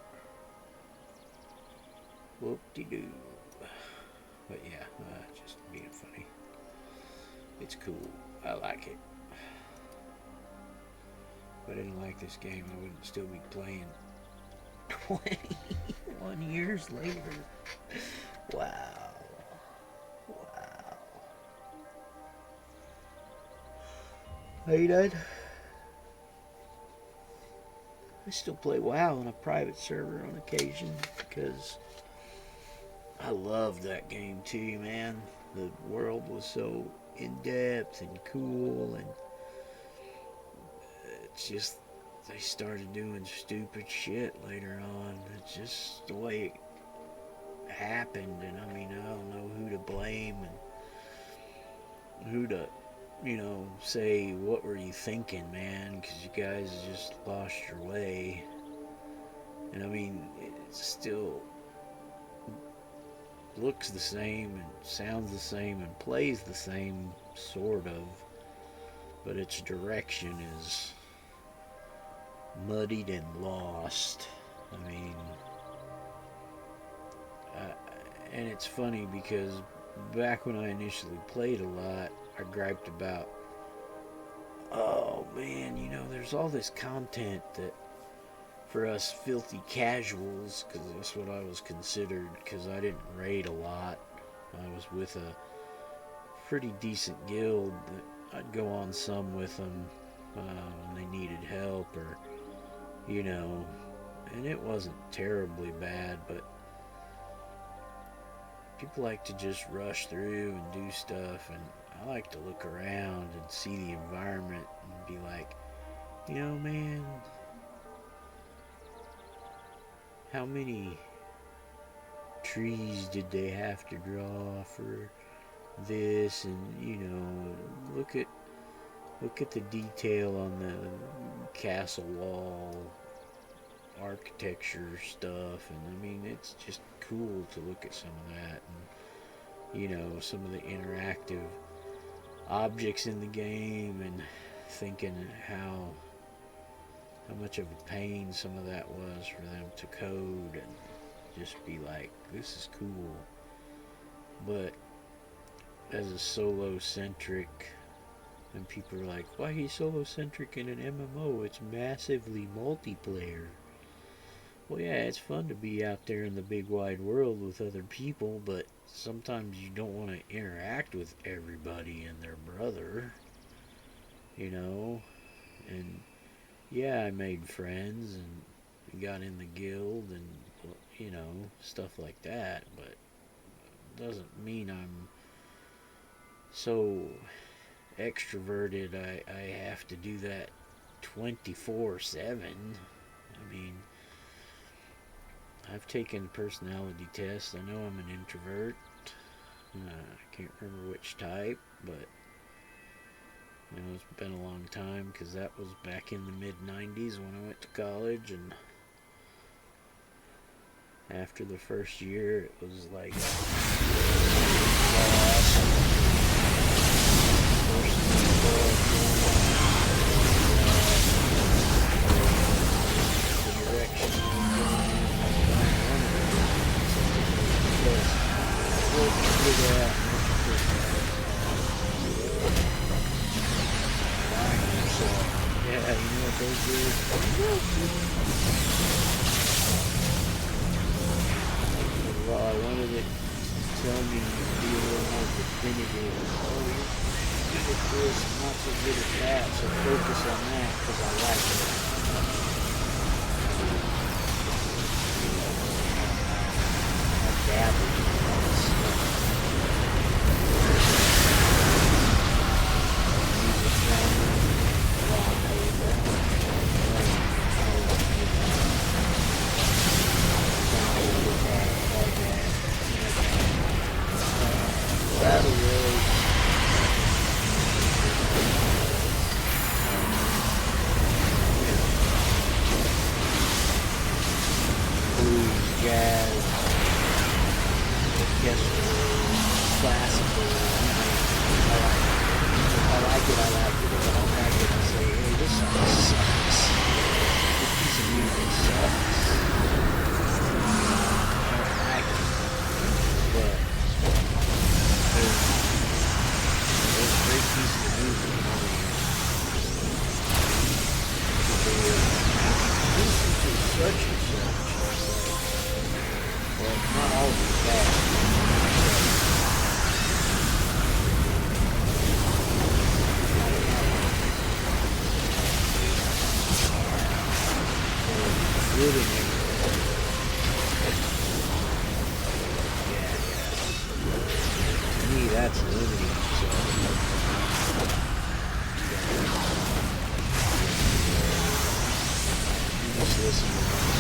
Whoop-de-doo. But yeah, just being funny. It's cool. I like it. If I didn't like this game, I wouldn't still be playing 21 years later. Wow. Wow. Hey, Dad. I still play WoW on a private server on occasion because I love that game too, man. The world was so in-depth and cool, and it's just they started doing stupid shit later on. It's just the way it happened, and I mean, I don't know who to blame and who to, say, what were you thinking, man, because you guys just lost your way. And I mean, it still looks the same and sounds the same and plays the same, sort of, but its direction is muddied and lost. I mean, and it's funny because back when I initially played a lot, I griped about, oh man, there's all this content that for us filthy casuals, because that's what I was considered, because I didn't raid a lot. I was with a pretty decent guild that I'd go on some with them when they needed help, or and it wasn't terribly bad, but people like to just rush through and do stuff, and I like to look around and see the environment and be like, man, how many trees did they have to draw for this? And look at the detail on the castle wall architecture stuff, and I mean, it's just cool to look at some of that, and some of the interactive objects in the game, and thinking how much of a pain some of that was for them to code, and just be like, this is cool. But as a solo-centric, and people are like, why are you solo-centric in an MMO? It's massively multiplayer. Well, yeah, it's fun to be out there in the big wide world with other people, but sometimes you don't want to interact with everybody and their brother, and yeah, I made friends and got in the guild and, stuff like that, but it doesn't mean I'm so extroverted I have to do that 24/7. I mean, I've taken personality tests. I know I'm an introvert. I can't remember which type, but it's been a long time because that was back in the mid-90s when I went to college, and after the first year it was like so good. Well, I wanted it to tell me to be a little more definitive. Oh, you're good at this, not so good at that, so focus on that because I like it. I dabbled in all this stuff. Music genre, rock, battle roads, blues, jazz, orchestral, classical. I like it. If I don't like it, I say, hey, this song sucks. This piece of music sucks. I don't like it. But there's great pieces of music on there. Listen to such and such. Well, it's not always bad. Good in everything. Yeah. To me, that's limiting. So, you just listen to them.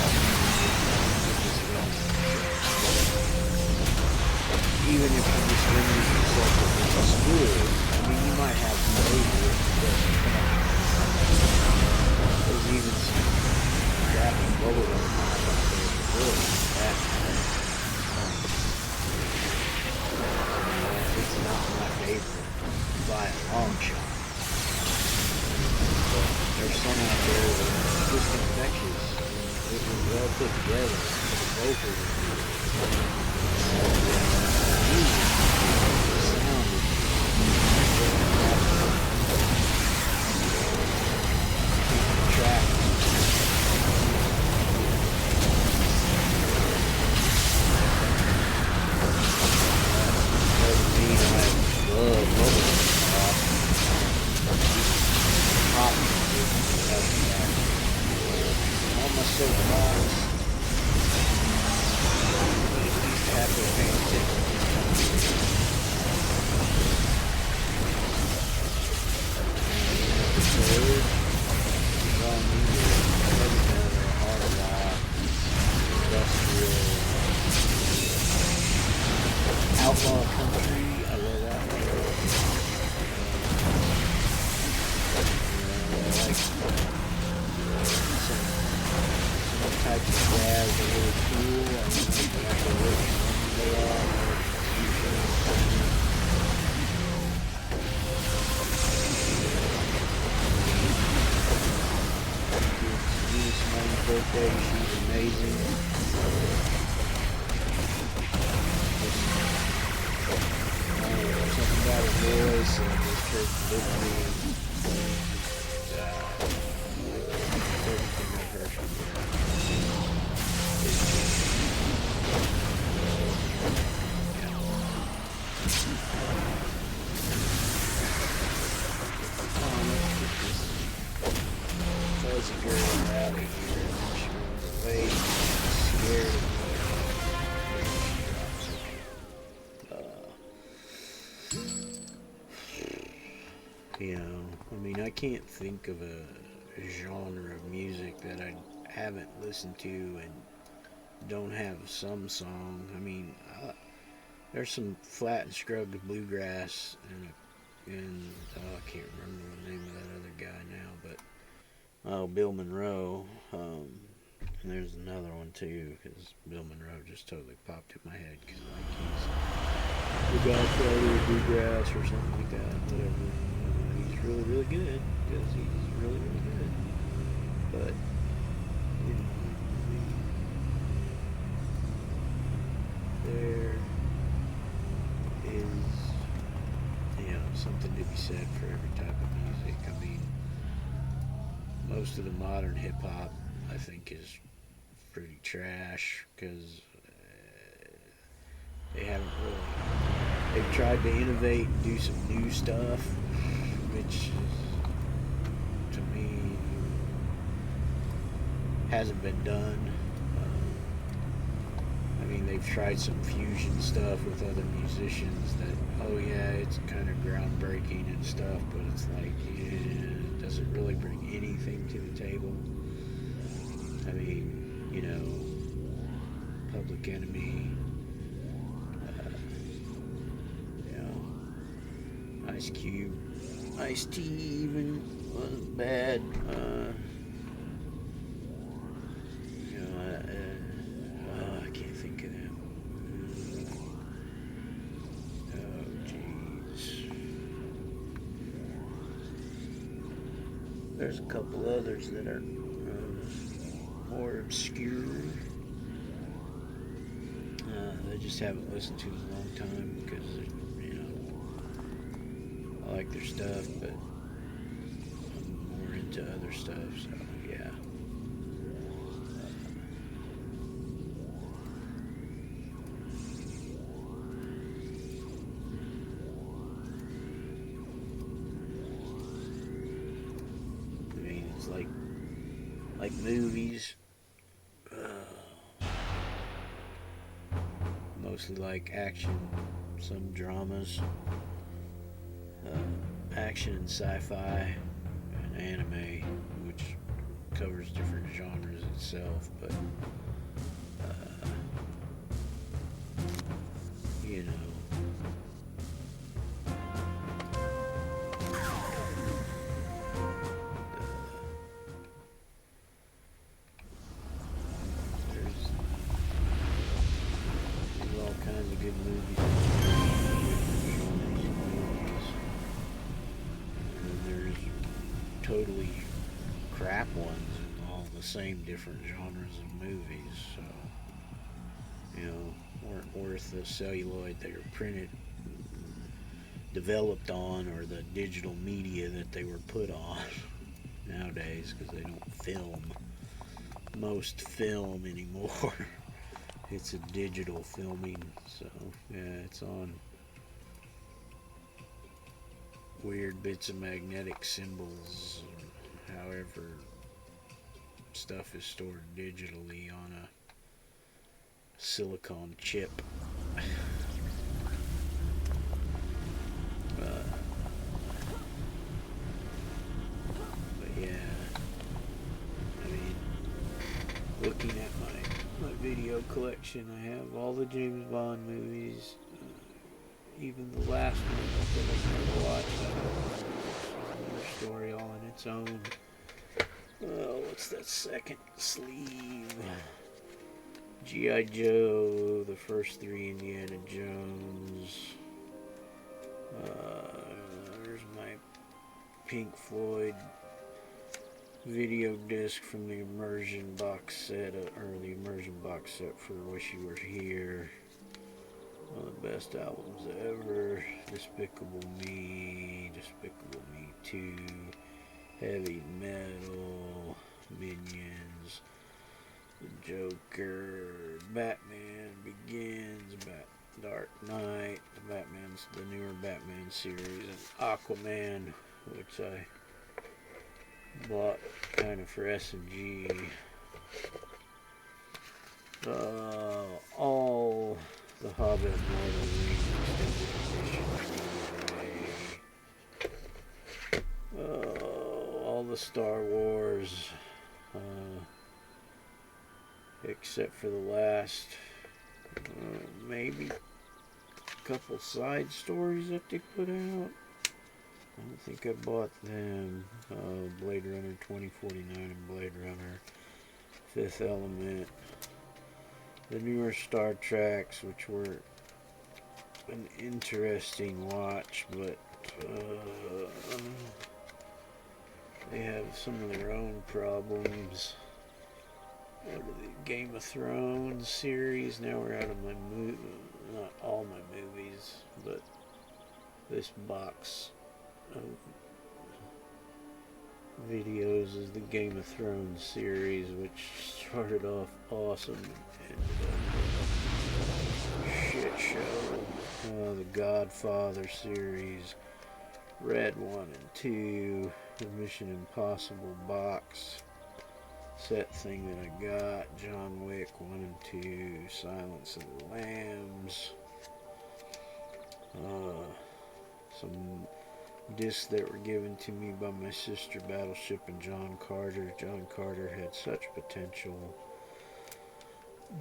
Even if you just limit yourself to school, I mean, you might have some favorites, but come on. There's even some rapping bubblegum out there that really that. It's not my favorite by a long shot. But there's some out there that are just infectious. And it was well put together. The vocals are good. The music, the sound is the track. Doesn't mean I love bubblegum pop. Pop music. On my soapbox. Have to pay attention. Third, raw music, heavy metal, hard rock, industrial, outlaw country. I love outlaw. I like some types of jazz are really cool. I like the which ones they are. It's Simone's birthday. She's amazing. Something about her voice and just her delivery. Everything I've heard from her. Fuzzy girl out of here. She runs away. She's scared of me. You know, I mean, I can't think of a genre of music that I haven't listened to and don't have some song. I mean, there's some flat and scrubbed bluegrass and I can't remember the name of that other guy now, but Bill Monroe. And there's another one too, because Bill Monroe just totally popped in my head because like he's the godfather of bluegrass or something like that, whatever. He's really, really good because he's really, really good. But you know, there is, something to be said for every type of music. I mean, most of the modern hip hop I think is pretty trash because they haven't really. They've tried to innovate and do some new stuff, which to me hasn't been done. I mean, they've tried some fusion stuff with other musicians that, oh yeah, it's kind of groundbreaking and stuff, but it's like, yeah, does it really bring anything to the table? I mean, you know, Public Enemy, you know, Ice Cube, Ice T even wasn't bad. You know, I can't think of them. Oh, jeez. There's a couple others that are more obscure. I just haven't listened to in a long time because, you know, I like their stuff, but I'm more into other stuff, so yeah. I mean, it's like movies. Mostly like action, some dramas, action and sci-fi, and anime, which covers different genres itself. But you know, there's all kinds of good movies. And there's totally crap ones in all the same different genres of movies. So you know, weren't worth the celluloid they were printed, developed on, or the digital media that they were put on nowadays because they don't film most film anymore. It's a digital filming, so yeah, it's on weird bits of magnetic symbols, however stuff is stored digitally on a silicon chip. But yeah, I mean, looking at my video collection, I have all the James Bond movies, even the last one that I've never watched. Another story all in its own. Oh, what's that second sleeve? G.I. Joe, the first three Indiana Jones. There's my Pink Floyd video disc from the immersion box set, or the immersion box set for Wish You Were Here. One of the best albums ever. Despicable Me 2, Heavy Metal, Minions, The Joker, Batman Begins, Dark Knight, the newer Batman series, and Aquaman, which I bought kind of for S&G. All the Hobbit, Lord of the Rings extended edition, all the Star Wars, except for the last, maybe a couple side stories that they put out. I don't think I bought them. Blade Runner 2049 and Blade Runner Fifth Element. The newer Star Treks, which were an interesting watch, but they have some of their own problems. Out of the Game of Thrones series, now we're out of my not all my movies, but this box of videos is the Game of Thrones series, which started off awesome and ended up shit show. The Godfather series, Red 1 and 2, the Mission Impossible box set thing that I got, John Wick 1 and 2, Silence of the Lambs, some discs that were given to me by my sister Battleship and John Carter. John Carter had such potential.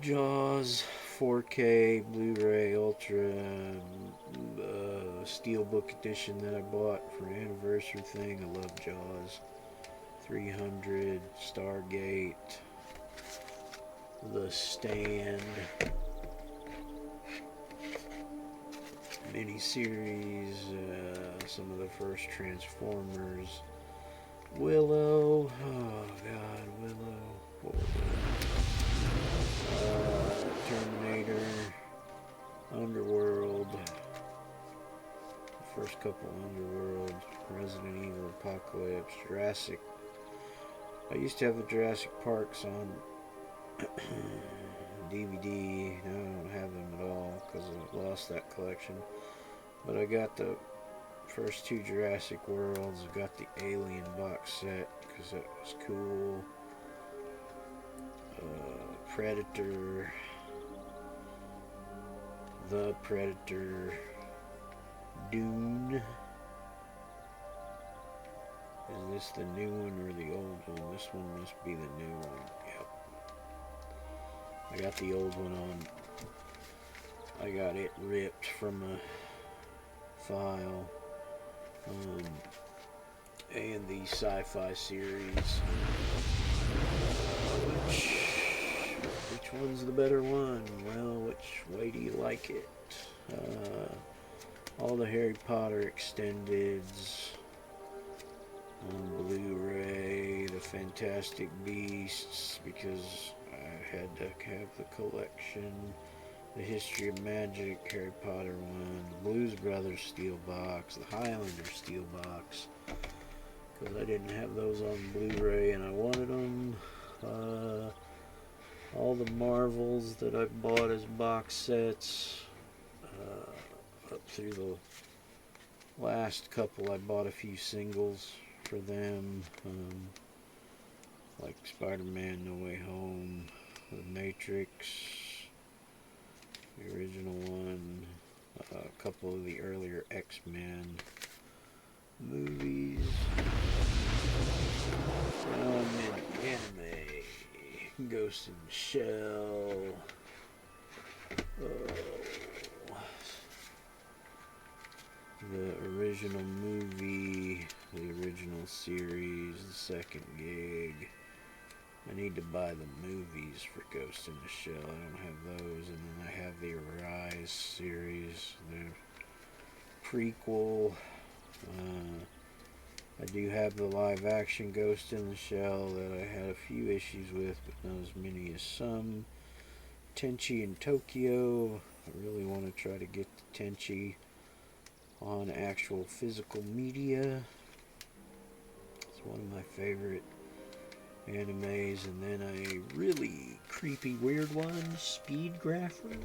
Jaws 4K Blu-ray Ultra Steelbook edition that I bought for an anniversary thing. I love Jaws. 300, Stargate, The Stand, miniseries, some of the first Transformers, Willow, oh god, Willow, Terminator, Underworld, the first couple Underworld, Resident Evil, Apocalypse, Jurassic. I used to have the Jurassic Parks on DVD. Now I don't have them at all because I lost that collection. But I got the first two Jurassic Worlds. I got the Alien box set because that was cool. Predator. The Predator. Dune. Is this the new one or the old one? This one must be the new one. Yep. I got the old one on. I got it ripped from a file. And the sci-fi series. Which one's the better one? Well, which way do you like it? All the Harry Potter extendeds on Blu-ray, the Fantastic Beasts, because I had to have the collection, the History of Magic, Harry Potter one, the Blues Brothers steel box, the Highlander steel box, because I didn't have those on Blu-ray and I wanted them. All the Marvels that I bought as box sets, up through the last couple I bought a few singles for them, like Spider-Man No Way Home, The Matrix, the original one, a couple of the earlier X-Men movies. Now I'm in anime, Ghost in the Shell, the original movie, the original series, the second gig. I need to buy the movies for Ghost in the Shell. I don't have those. And then I have the Arise series, the prequel. I do have the live action Ghost in the Shell that I had a few issues with, but not as many as some. Tenchi in Tokyo. I really want to try to get the Tenchi on actual physical media. It's one of my favorite animes. And then a really creepy weird one, Speed Grapher.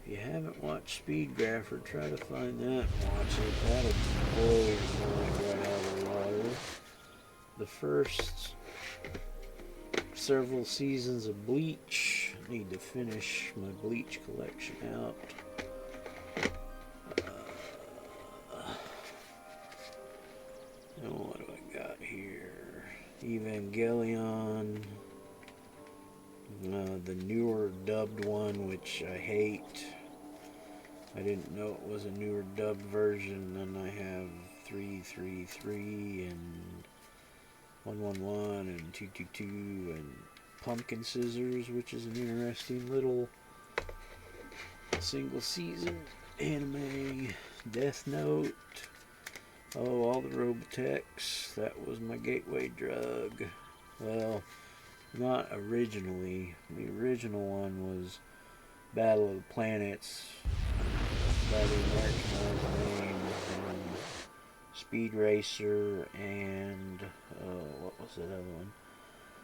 If you haven't watched Speed Grapher, try to find that and watch it. That'll blow your mind right out of the water. The first several seasons of Bleach. I need to finish my Bleach collection out. Now what do I got here? Evangelion. The newer dubbed one, which I hate. I didn't know it was a newer dubbed version. Then I have 333 and 111 and 222 and Pumpkin Scissors, which is an interesting little single season anime. Death Note. Oh, all the Robotechs. That was my gateway drug. Well, not originally. The original one was Battle of the Planets by the Americanized name. And Speed Racer, and what was that other one?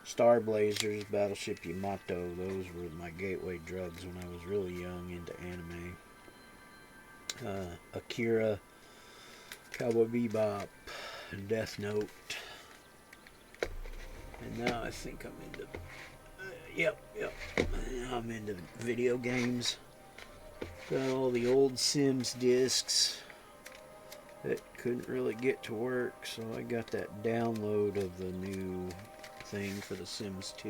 Star Blazers, Battleship Yamato. Those were my gateway drugs when I was really young into anime. Akira, Cowboy Bebop, and Death Note. And now I think I'm into... Yep. I'm into video games. Got all the old Sims discs that couldn't really get to work, so I got that download of the new thing for the Sims 2.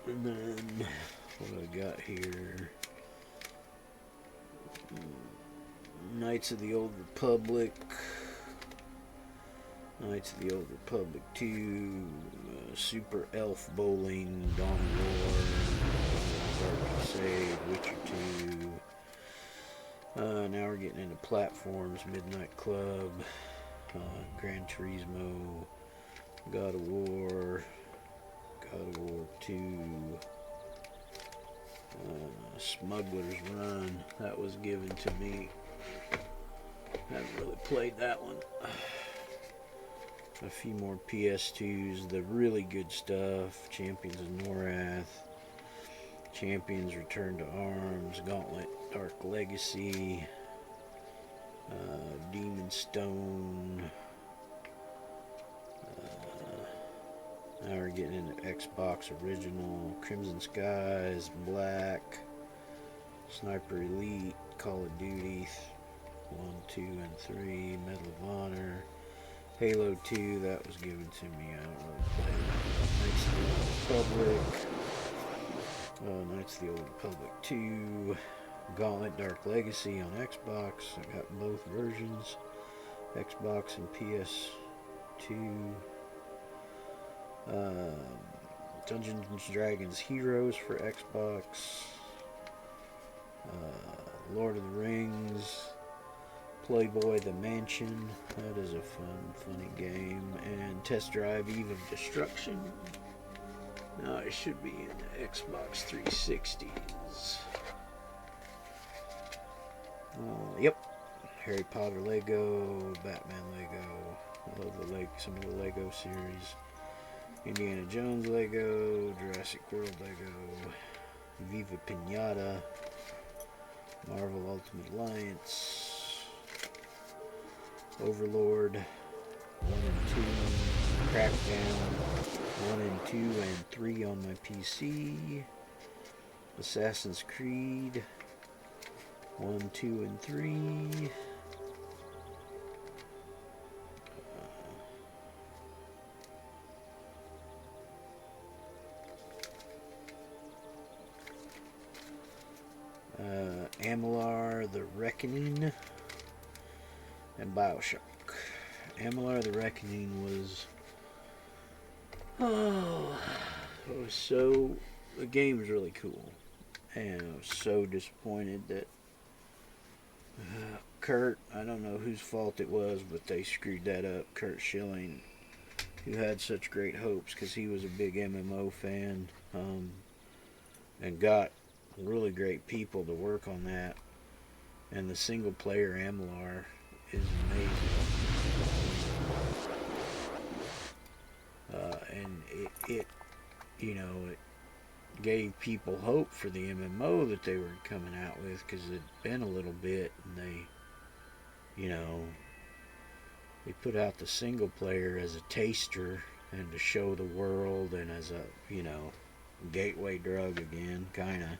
And then what do I got here? Knights of the Old Republic. Knights of the Old Republic 2. Super Elf Bowling. Dawn of War. Dark Crusade. Witcher 2. Now we're getting into platforms. Midnight Club. Gran Turismo. God of War. God of War 2. Smuggler's Run. That was given to me. Haven't really played that one. A few more PS2s. The really good stuff. Champions of Norath. Champions Return to Arms. Gauntlet Dark Legacy. Demon Stone. Now we're getting into Xbox Original, Crimson Skies, Black, Sniper Elite, Call of Duty 1, 2, and 3, Medal of Honor, Halo 2, that was given to me, I don't really play that. Knights of the Old Republic, Knights of the Old Republic 2, Gauntlet Dark Legacy on Xbox, I got both versions, Xbox and PS2. Dungeons & Dragons Heroes for Xbox, Lord of the Rings, Playboy the Mansion, that is a funny game, and Test Drive Eve of Destruction. Now I should be in the Xbox 360s. Yep, Harry Potter Lego, Batman Lego, I love some of the Lego series. Indiana Jones Lego, Jurassic World Lego, Viva Pinata, Marvel Ultimate Alliance, Overlord 1 and 2, Crackdown 1 and 2 and 3 on my PC, Assassin's Creed 1, 2, and 3. Amalar the Reckoning and Bioshock. Amalar the Reckoning was the game was really cool, and I was so disappointed that Kurt, I don't know whose fault it was, but they screwed that up. Kurt Schilling, who had such great hopes because he was a big MMO fan, and got really great people to work on that, and the single player Amalar is amazing, and it gave people hope for the MMO that they were coming out with, because it'd been a little bit, and they put out the single player as a taster and to show the world, and as a gateway drug again, kind of.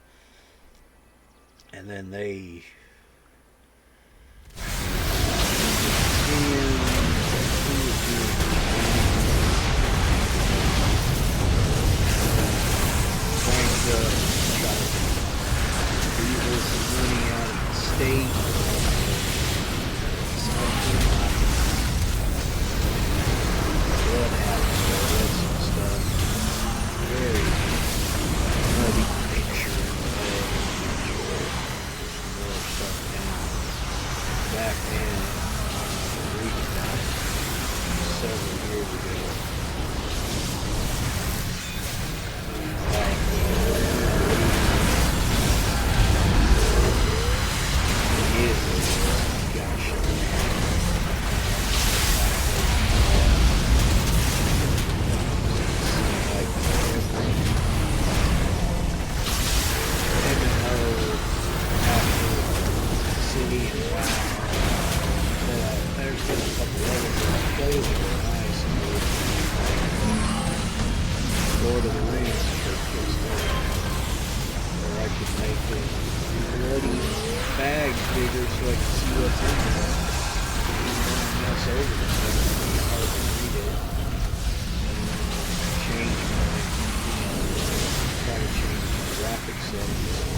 And then they money out of the state. Blood out of stuff. Very muddy picture. More stuff down. Back then, reading that several years ago. It is There's been a couple others that I played that were nice. Lord of the Rings just where I could make the bloody bags bigger so I could see what's in there. And mess over them, so it's really hard to read it. Change my, try to change my graphic settings.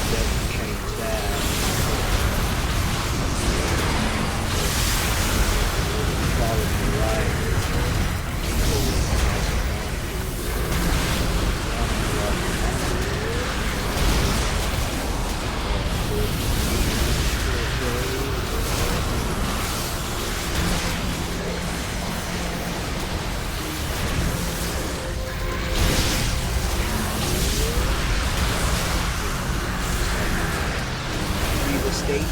Doesn't change that. Probably right. State.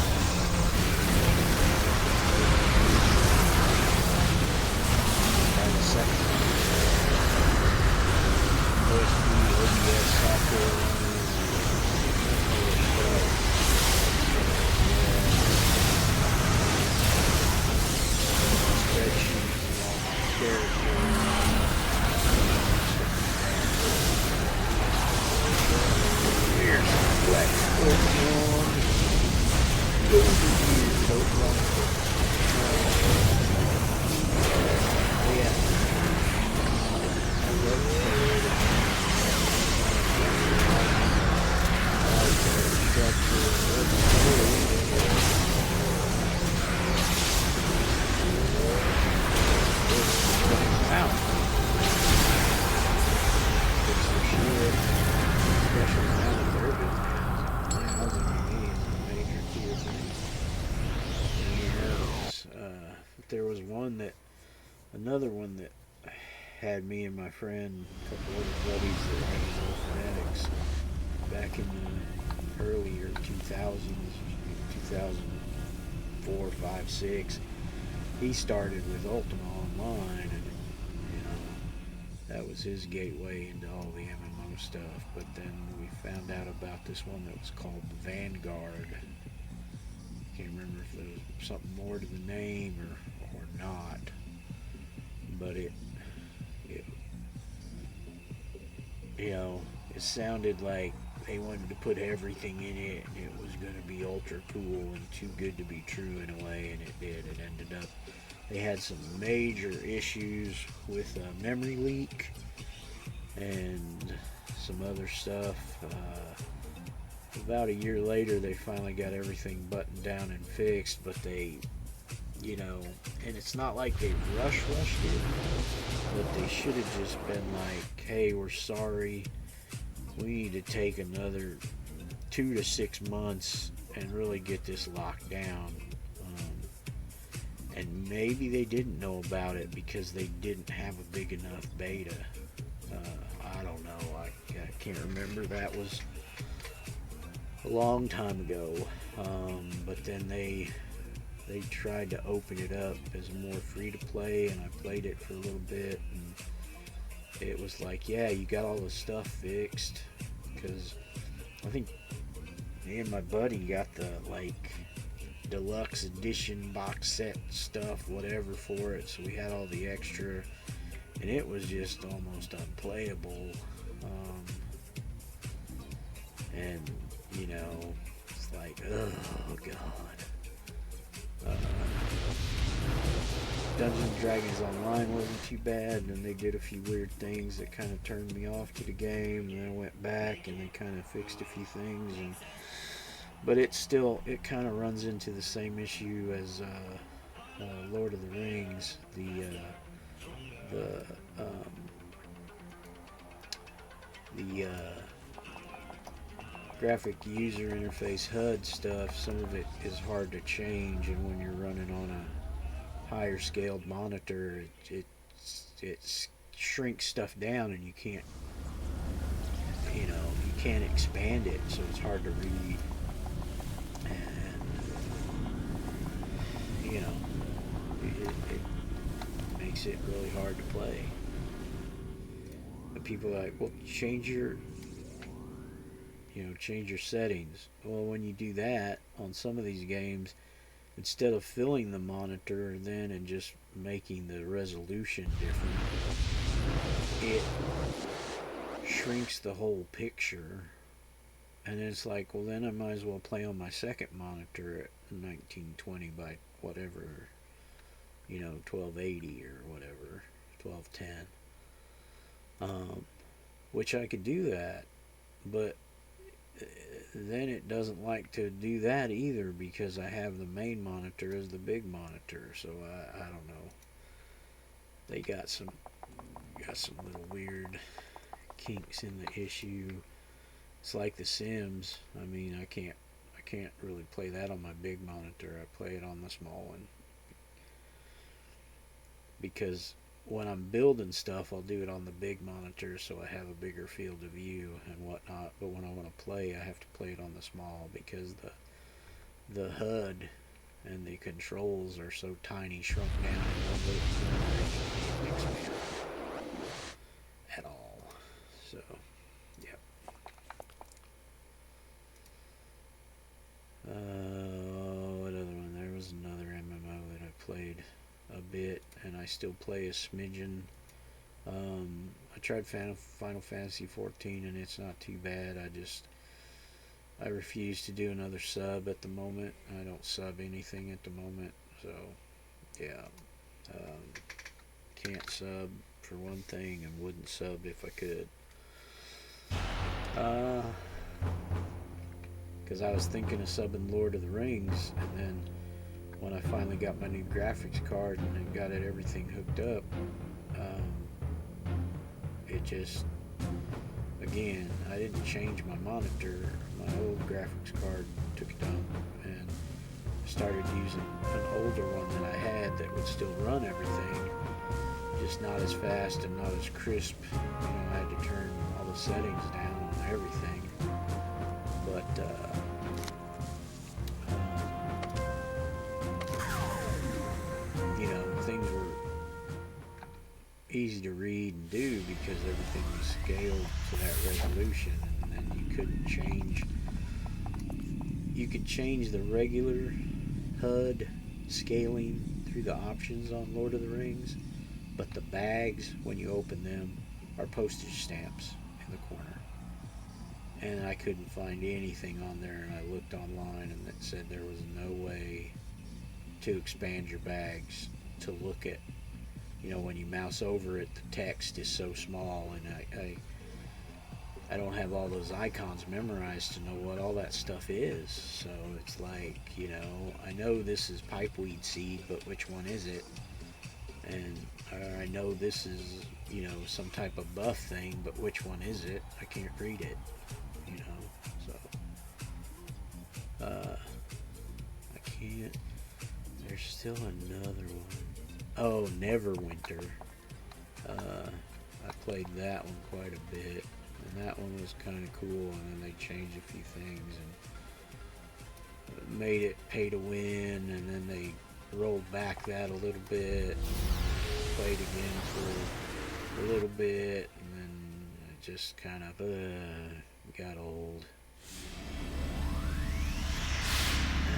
OBS software. Spreadsheets and all my characters. Here's Flex Pokemon. There was another one that had me and my friend, a couple other buddies that had phonetics back in the earlier 2000s, 2004, 5, 6. He started with Ultima Online, and that was his gateway into all the MMO stuff. But then we found out about this one that was called Vanguard. Can't remember if there was something more to the name or not, but it sounded like they wanted to put everything in it, and it was going to be ultra cool and too good to be true in a way, and it did. It ended up, they had some major issues with a memory leak and some other stuff. About a year later, they finally got everything buttoned down and fixed, but they, and it's not like they rushed it, but they should have just been like, hey, we're sorry, we need to take another 2 to 6 months and really get this locked down. And maybe they didn't know about it because they didn't have a big enough beta. I don't know, I can't remember. That was a long time ago, but then they tried to open it up as more free to play, and I played it for a little bit, and it was like, yeah, you got all the stuff fixed, because I think me and my buddy got the deluxe edition box set stuff, whatever, for it, so we had all the extra, and it was just almost unplayable. And it's like, oh god. Dungeons and Dragons Online wasn't too bad, and then they did a few weird things that kind of turned me off to the game, and then I went back and they kind of fixed a few things, but it kind of runs into the same issue as Lord of the Rings, the graphic user interface HUD stuff. Some of it is hard to change, and when you're running on a higher scaled monitor, it shrinks stuff down, and you can't expand it, so it's hard to read, and it makes it really hard to play. But people are like, well, change your change your settings. Well, when you do that on some of these games, instead of filling the monitor then and just making the resolution different, it shrinks the whole picture. And it's like, well, then I might as well play on my second monitor at 1920 by whatever, 1280 or whatever, 1210. Which I could do that, but then it doesn't like to do that either because I have the main monitor as the big monitor. So I don't know. They got some little weird kinks in the issue. It's like The Sims. I mean, I can't really play that on my big monitor. I play it on the small one because when I'm building stuff, I'll do it on the big monitor so I have a bigger field of view and whatnot. But when I want to play, I have to play it on the small because the HUD and the controls are so tiny, shrunk down in one little corner, they can't expand at all. So, yeah. What other one? There was another MMO that I played a bit, and I still play a smidgen. I tried Final Fantasy 14, and it's not too bad. I refuse to do another sub at the moment. I don't sub anything at the moment, so yeah. Can't sub for one thing, and wouldn't sub if I could. Because I was thinking of subbing Lord of the Rings, and then when I finally got my new graphics card and got everything hooked up, it just, again, I didn't change my monitor. My old graphics card took a dump, and started using an older one that I had that would still run everything, just not as fast and not as crisp. I had to turn all the settings down on everything. But things were easy to read and do because everything was scaled to that resolution, and then you could change the regular HUD scaling through the options on Lord of the Rings, but the bags, when you open them, are postage stamps in the corner. And I couldn't find anything on there, and I looked online and it said there was no way to expand your bags to look at, when you mouse over it, the text is so small, and I don't have all those icons memorized to know what all that stuff is. So it's like, I know this is pipeweed seed, but which one is it? And I know this is, some type of buff thing, but which one is it? I can't read it, so I can't. There's still another one. Oh, Neverwinter. I played that one quite a bit, and that one was kind of cool, and then they changed a few things and made it pay to win, and then they rolled back that a little bit, played again for a little bit, and then it just kind of got old.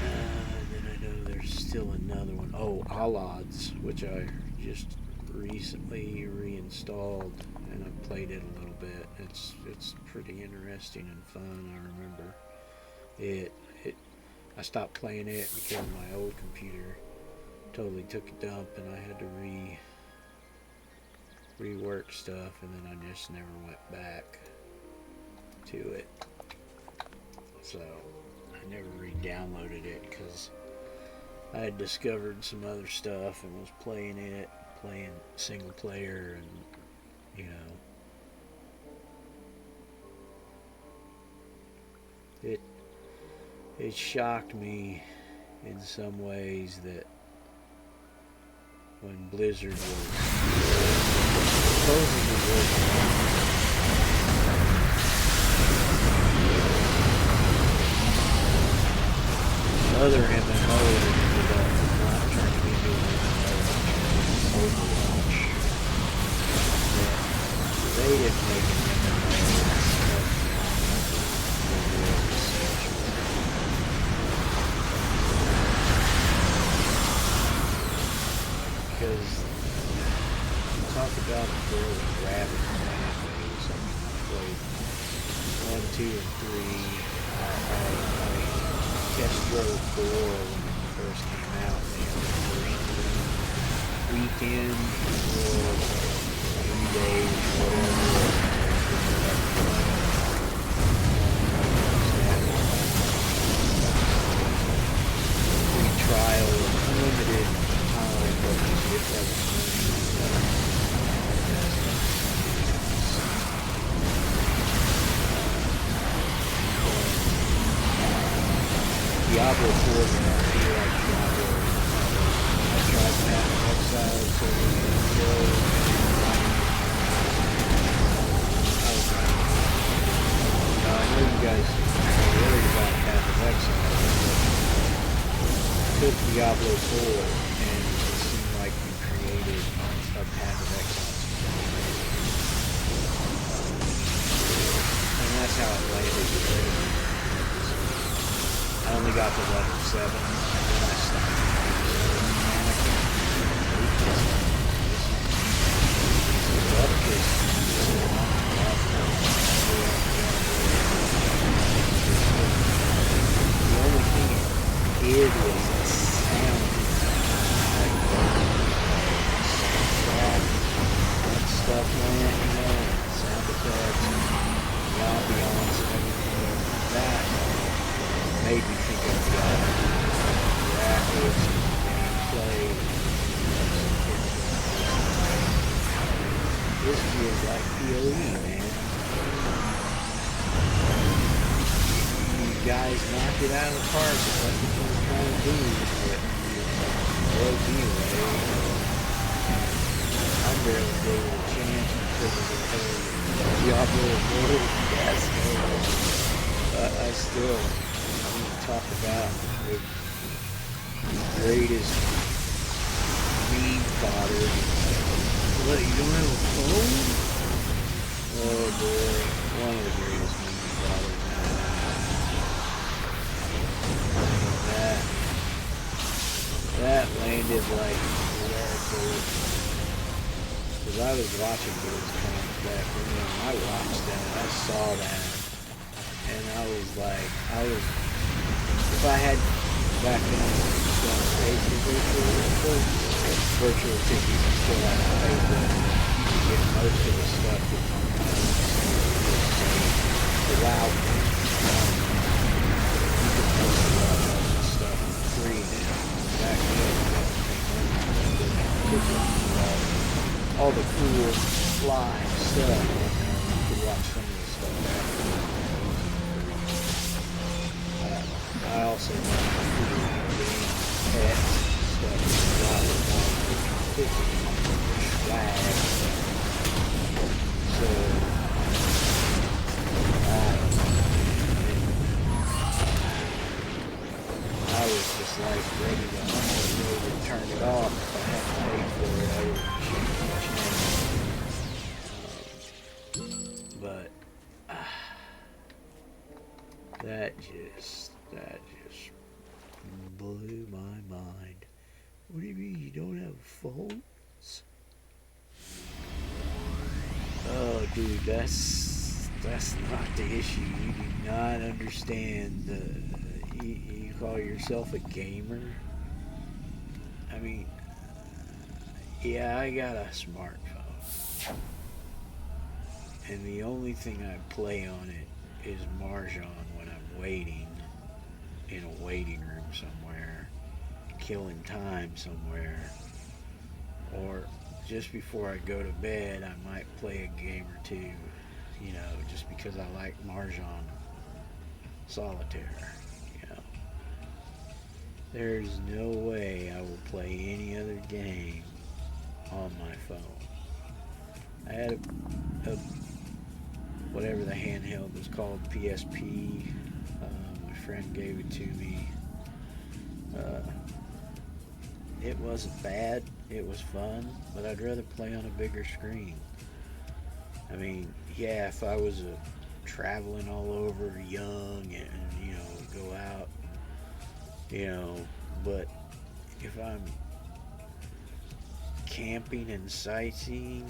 And then I know there's still another one. Oh, Allods, which I just recently reinstalled, and I've played it a little bit. It's pretty interesting and fun. I remember it. I stopped playing it because my old computer totally took a dump, and I had to rework stuff, and then I just never went back to it. So I never re-downloaded it because I had discovered some other stuff and was playing single player, and it shocked me in some ways that when Blizzard was supposedly working on other MMOs that not turning into an MMO, Overwatch, that they didn't make an MMO talked about before with rabbit ways. I mean, I played 1, 2, and 3. I test drove 4 when it first came out. They had the first weekend or 3 days, whatever. Free trial, limited time, but you get that Diablo 4 did not feel like Diablo. I tried Path of Exile, so we can go I know you guys are worried about Path of Exile. I took Diablo 4 and it seemed like you created a Path of Exile. And that's how it landed today. I only got to level 7 and then I stopped. Man, I can't believe this. Up this the only thing it did was it sounded like that stuff went, you know, sound effects, the ambiance and everything. That made me think of the graphics, gameplay. This feels like PoE, man. You guys knocked it out of the park. That's what you were trying to do. Broke anyway. I barely gave it a chance because of the whole Diablo Immortal fiasco. I still talk about the greatest meme fodder. What, you don't have a phone? Oh boy, one of the greatest meme fodder. That landed like because I was watching those comics back then. I watched that, I saw that, and I was like, if I had back then, I still paid for virtual tickets, I still had to pay for it. You could get most of the stuff that allowed me. You could most of the stuff free now. Back then, you had to pay all the cool live stuff. You could watch some of the stuff back then. I also like pet stuff, a lot of swag. So, I was just like ready to almost turn it off. If I had to pay for it, I would change. But that just blew my mind. What do you mean you don't have phones? Oh, dude, that's not the issue. You do not understand. You call yourself a gamer? I mean, yeah, I got a smartphone, and the only thing I play on it is Mahjong when I'm waiting in a waiting room somewhere, killing time somewhere, or just before I go to bed I might play a game or two, you know, just because I like Mahjong solitaire, you know. There's no way I will play any other game on my phone. I had a whatever the handheld was called, PSP. My friend gave it to me. It wasn't bad. It was fun, but I'd rather play on a bigger screen. I mean, yeah, if I was traveling all over young and, you know, go out, you know, but if I'm camping and sightseeing,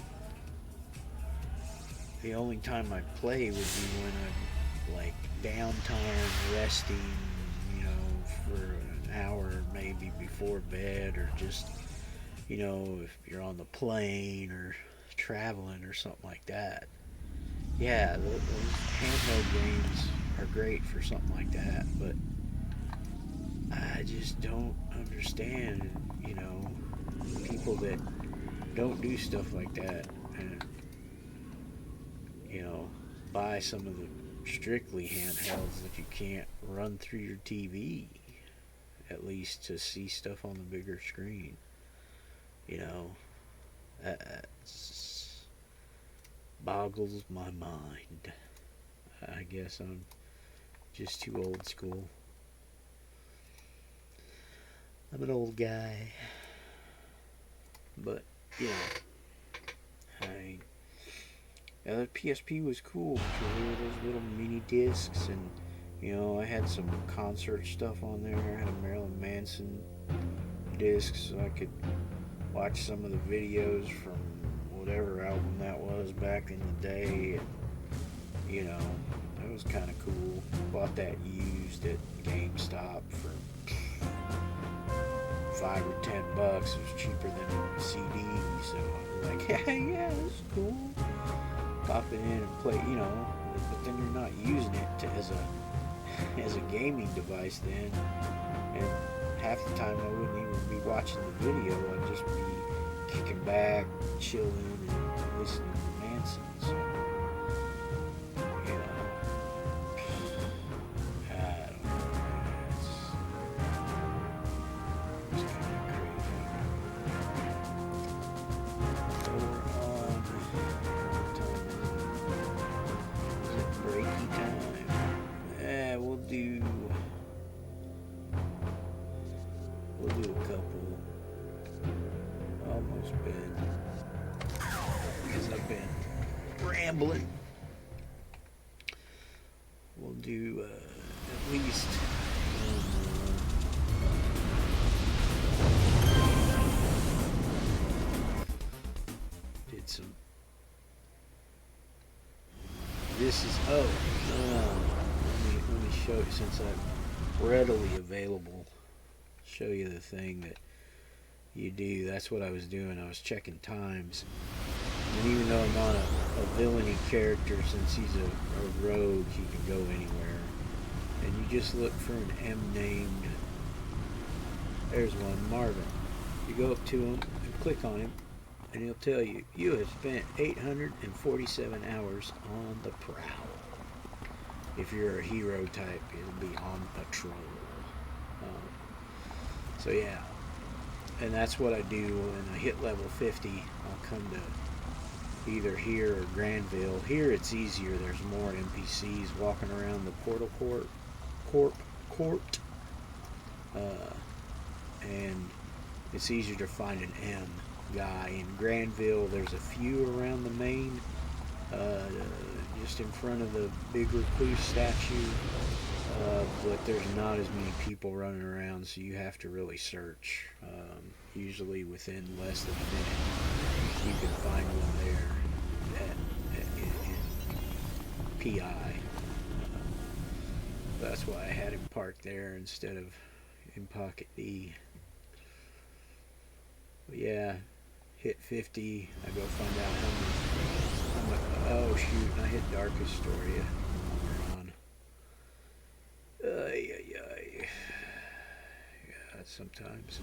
the only time I play would be when I'm like downtime, resting, you know, for an hour maybe before bed, or just, you know, if you're on the plane or traveling or something like that. Yeah, those handheld games are great for something like that, but I just don't understand, you know, people that don't do stuff like that and, you know, buy some of the strictly handhelds that you can't run through your TV, at least to see stuff on the bigger screen. You know, that boggles my mind. I guess I'm just too old school. I'm an old guy. But, you know, yeah, the PSP was cool because there were those little mini discs, and, you know, I had some concert stuff on there. I had a Marilyn Manson disc, so I could watch some of the videos from whatever album that was back in the day. And, you know, that was kind of cool. Bought that used at GameStop for $5 or $10. It was cheaper than a CD, so I was like, yeah, that's cool. Pop it in and play, you know, but then you're not using it as a gaming device then, and half the time I wouldn't even be watching the video. I'd just be kicking back, chilling, and listening to Manson. So, you know, I don't know. It's kind of crazy. So we're on. What time is it? Is it breaky time? Yeah, we'll do a couple. Almost been, because I've been rambling. We'll do at least did some. This is let me show you, since I'm readily available. Show you the thing that you do. That's what I was doing. I was checking times, and even though I'm not a villainy character, since he's a rogue, he can go anywhere. And you just look for an M named. There's one, Marvin. You go up to him and click on him, and he'll tell you have spent 847 hours on the prowl. If you're a hero type, it'll be on patrol. So yeah, and that's what I do when I hit level 50. I'll come to either here or Granville. Here it's easier. There's more NPCs walking around the portal court, and it's easier to find an M guy. In Granville, there's a few around the main, just in front of the big recluse statue. But there's not as many people running around, so you have to really search. Usually within less than a minute, you can find one there in PI. That's why I had him parked there instead of in Pocket D. But yeah, hit 50. I go find out how much. Oh shoot! I hit Darkest Storia. Yeah, sometimes.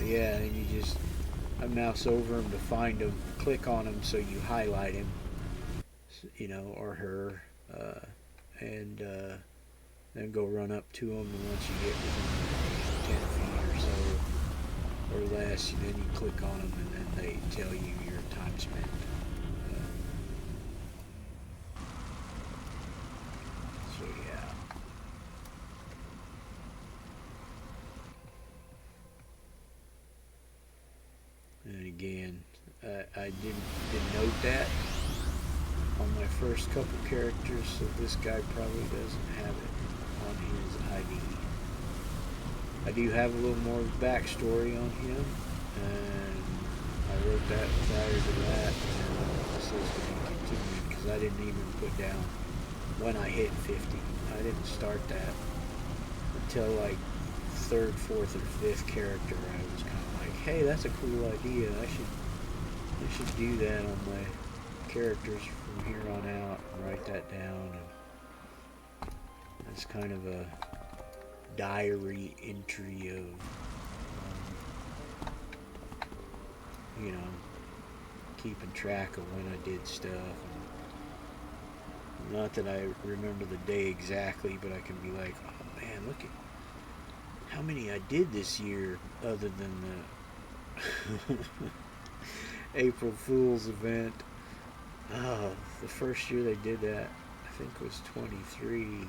Yeah, and you just, I mouse over him to find him, click on him so you highlight him, you know, or her, and then go run up to him, and once you get within 10 feet or so, or less, then you click on them, and then they tell you your time spent. So yeah. And again, I didn't note that on my first couple characters, so this guy probably doesn't have it on his ID. I do have a little more backstory on him, and I wrote that prior to that, and this is to be continued because I didn't even put down when I hit 50. I didn't start that until like third, fourth, or fifth character. I was kind of like, hey, that's a cool idea. I should do that on my characters from here on out and write that down. And it's kind of a diary entry of, you know, keeping track of when I did stuff. And not that I remember the day exactly, but I can be like, oh man, look at how many I did this year other than the April Fool's event. Oh, the first year they did that, I think was 23.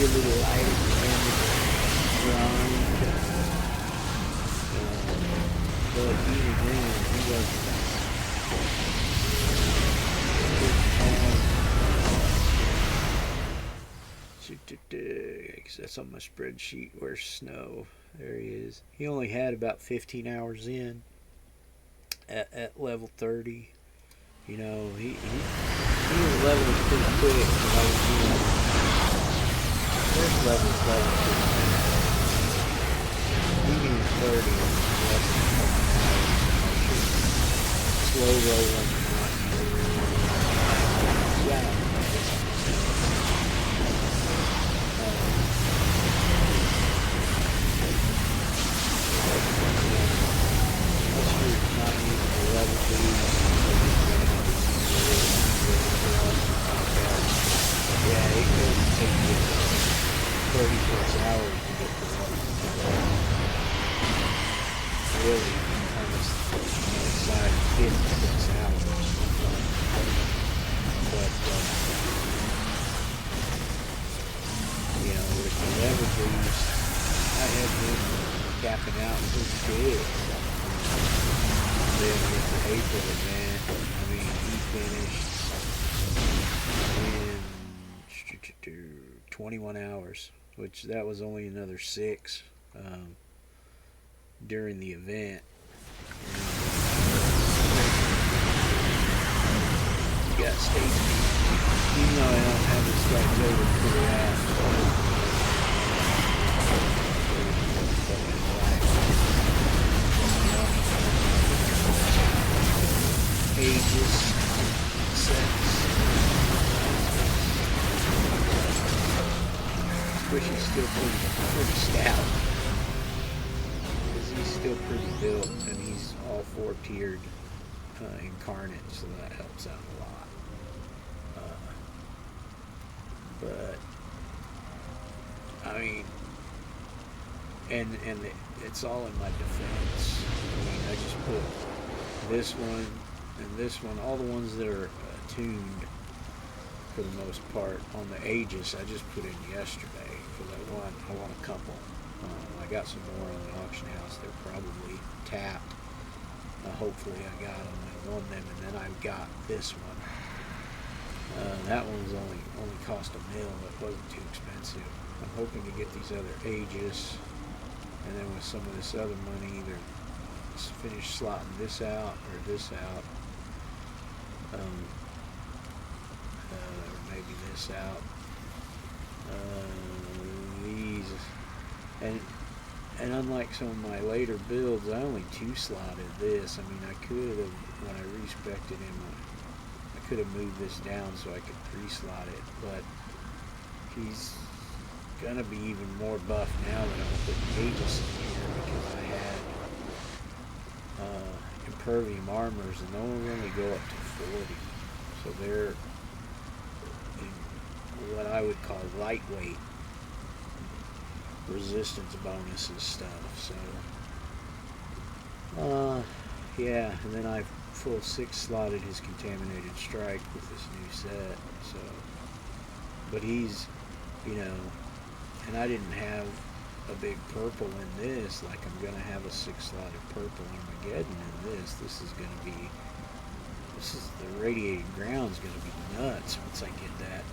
A little lighter grind, but even then, he wasn't. That's on my spreadsheet. Where's Snow? There he is. He only had about 15 hours in at level 30. You know, he was leveling pretty quick. I was doing first level is level 15. We need 30 less than 12 hours. Slow rolling. Yeah. Not using the level 2. Yeah, it could take you 30 plus hours to get to level. Really, almost outside 50 plus hours. But, you know, with the level boost, I had been capping out pretty good. Then with the April event, I mean, he finished in 21 hours, which that was only another 6 during the event. You got stage, even though I don't have this guy over clear out. Ages, sex. Wish he's still pretty stout. Because he's still pretty built, and he's all 4 tiered incarnate, so that helps out a lot. But I mean, and it's all in my defense. I mean, I just put this one and this one, all the ones that are tuned for the most part on the Aegis, I just put in yesterday because I want a couple. I got some more on the auction house. They're probably tapped. Hopefully I got them and won them, and then I've got this one. That one's only cost $1 million. It wasn't too expensive. I'm hoping to get these other Aegis, and then with some of this other money, either finish slotting this out or this out. Or maybe this out. These, and unlike some of my later builds, I only 2-slotted this. I mean, I could have, when I respected him, I could have moved this down so I could pre-slot it, but he's gonna be even more buff now that I'm putting Aegis in here because I had Impervium armors and they'll only go up to 40. So they're in what I would call lightweight resistance bonuses stuff. So yeah, and then I full 6 slotted his Contaminated Strike with this new set. So, but he's, you know, and I didn't have a big purple in this, like I'm gonna have a 6 slotted purple Armageddon in this. This is the Radiated Ground's gonna be nuts once I get that.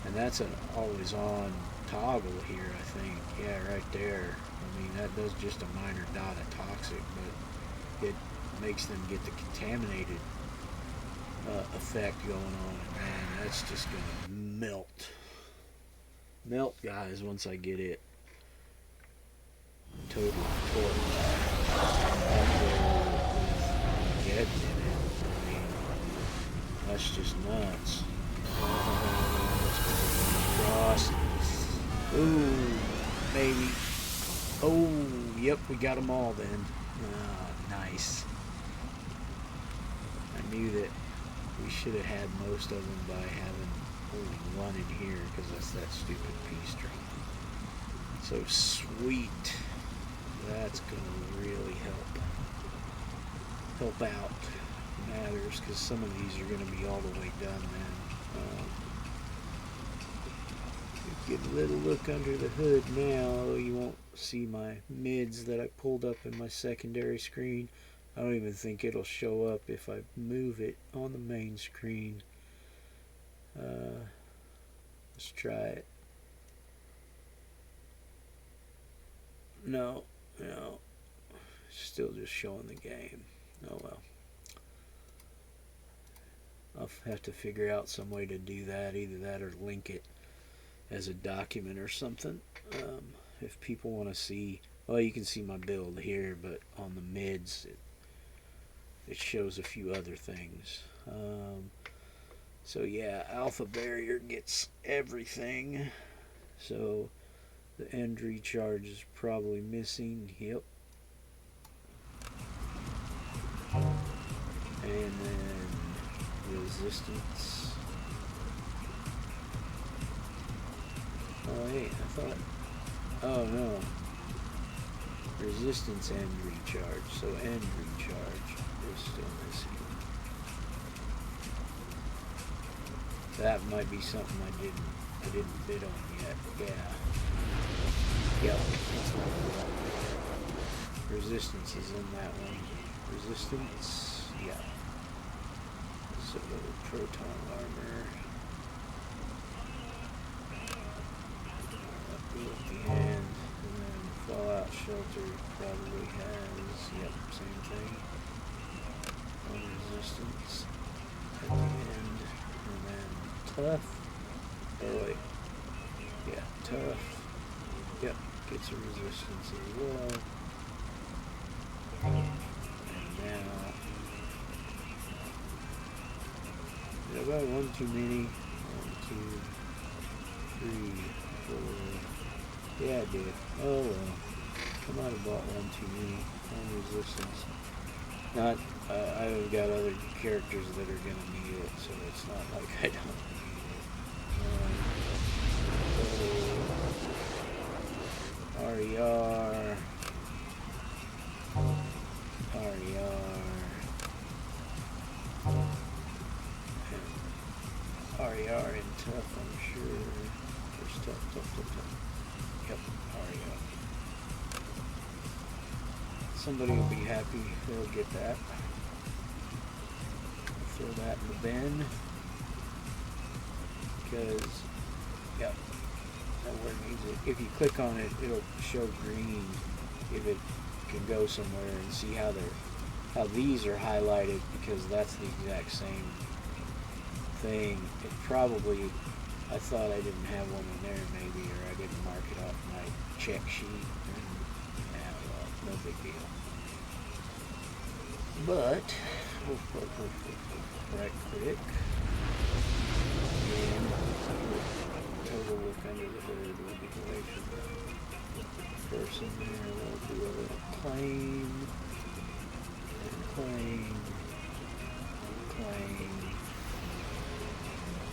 And that's an always on toggle here, I think. Yeah, right there. I mean, that does just a minor dot of toxic, but it makes them get the contaminated effect going on. And man, that's just gonna melt, guys, once I get it totally torched. Getting in it. I mean, that's just nuts. Cross. Ooh, maybe. Oh, yep, we got them all then. Nice. I knew that we should have had most of them by having only one in here because that's that stupid peace drop. So sweet. That's gonna really help out matters because some of these are gonna be all the way done then. Get a little look under the hood now. You won't see my mids that I pulled up in my secondary screen. I don't even think it'll show up if I move it on the main screen. Let's try it. No, still just showing the game. Oh well. I'll have to figure out some way to do that, either that or link it as a document or something. If people want to see, well, you can see my build here, but on the mids it shows a few other things. So yeah, Alpha Barrier gets everything. So the end recharge is probably missing. Yep. And then resistance. Oh hey, I thought, oh no, resistance and recharge, so end recharge is still missing. That might be something I didn't bid on yet. Yeah. Yep, that's not the one. Resistance is in that one. Resistance, yeah. So proton armor. And then Fallout Shelter probably has, yep, same thing. On resistance at the end. And then tough. Oh wait. Yeah, tough. Yep, gets a resistance as well. And now, did I buy one too many? 1, 2, 3, 4. Yeah, I did. Oh well. I might have bought one too many on resistance. Not, I've got other characters that are gonna need it, so it's not like I don't need it. RER. RER and tough, I'm sure. There's tough. Yep, RER. Somebody will be happy they'll get that. Throw that in the bin. Because, yep, nowhere needs it. If you click on it, it'll show green if it can go somewhere, and see how these are highlighted, because that's the exact same thing. It probably, I thought I didn't have one in there maybe, or I didn't mark it off my check sheet. Yeah, well, no big deal. But we'll right click and total look under the hood. We'll get away from the person there. We'll do a little claim and claim and claim.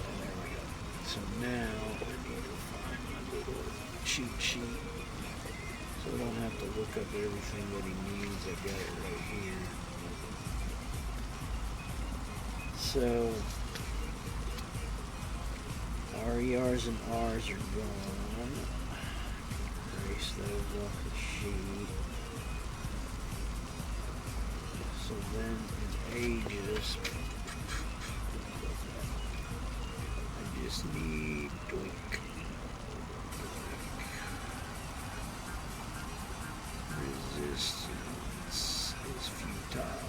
And there we go. So now I need to find my little cheat sheet. So I don't have to look up everything that he needs. I got it right here. So RERs and Rs are gone. Erase those off the sheet. So then in ages, I just need doink. Resistance is futile.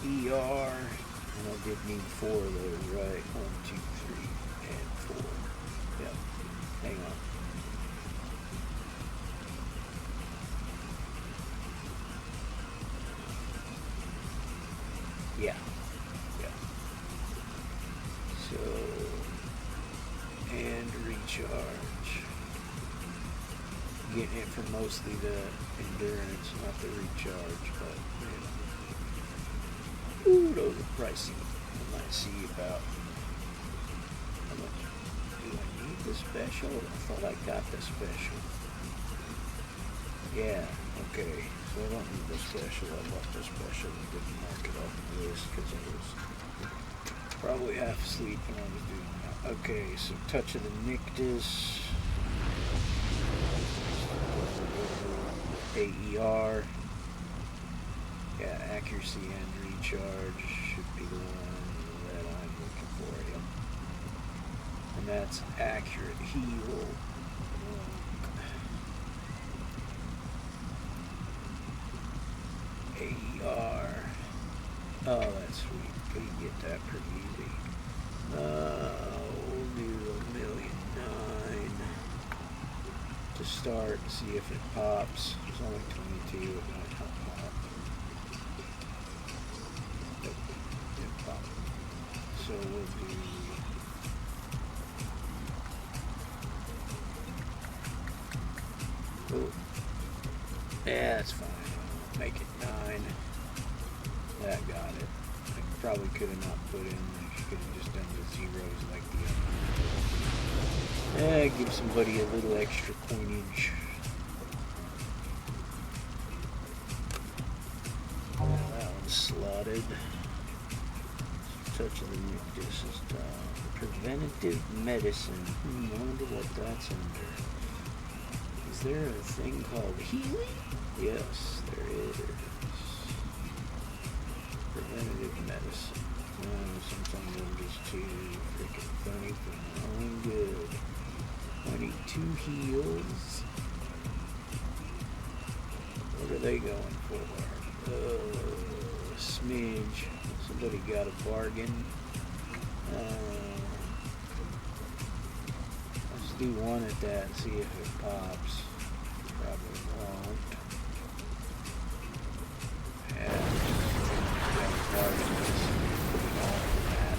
ER, and I did need 4 of those, right? 1, 2, 3, and 4. Yep. Hang on. Yeah. Yeah. So, and recharge. Getting it for mostly the endurance, not the recharge, but you know. Ooh, those are pricey. I might see about how much. Do I need the special? I thought I got the special. Yeah, okay. So I don't need the special. I bought the special and didn't mark it off the list because I was probably half asleep when I was doing that. Okay, so touch of the Nictus. AER. Yeah, accuracy and recharge should be the one that I'm looking for. Yep. And that's accurate heal. AER. Oh, that's sweet. We can get that pretty easy. We'll do 1,000,009 to start. See if it pops. There's only 22. It might not pop. So we'll do yeah, that's fine. I'll make it 9. That got it. I probably could have not put in. I could have just done the zeros like the other. Give somebody a little extra coinage. That one's slotted. Touch of the Nictus is done. Preventative medicine. I wonder what that's under. Is there a thing called healing? Yes, there is. Preventative medicine. Sometimes I'm just too freaking funny for my own good. I need 2 heals. What are they going for? Smidge. Somebody got a bargain. Let's do 1 at that and see if it pops. Probably won't. Yeah. Got a bargain. Let's put it on for that.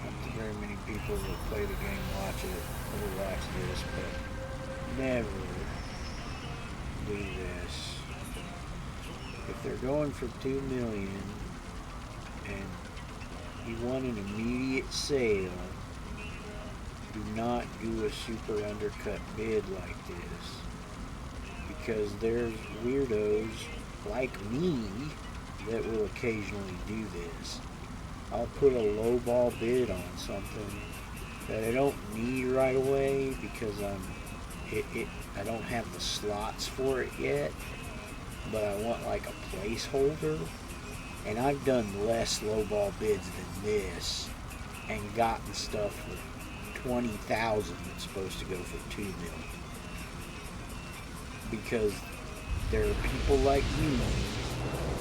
Not very many people that play the game will watch this, but never do this. If they're going for 2 million and you want an immediate sale, do not do a super undercut bid like this, because there's weirdos like me that will occasionally do this. I'll put a lowball bid on something that I don't need right away because I don't have the slots for it yet, but I want like a placeholder, and I've done less lowball bids than this and gotten stuff for 20,000 that's supposed to go for 2 million, because there are people like me.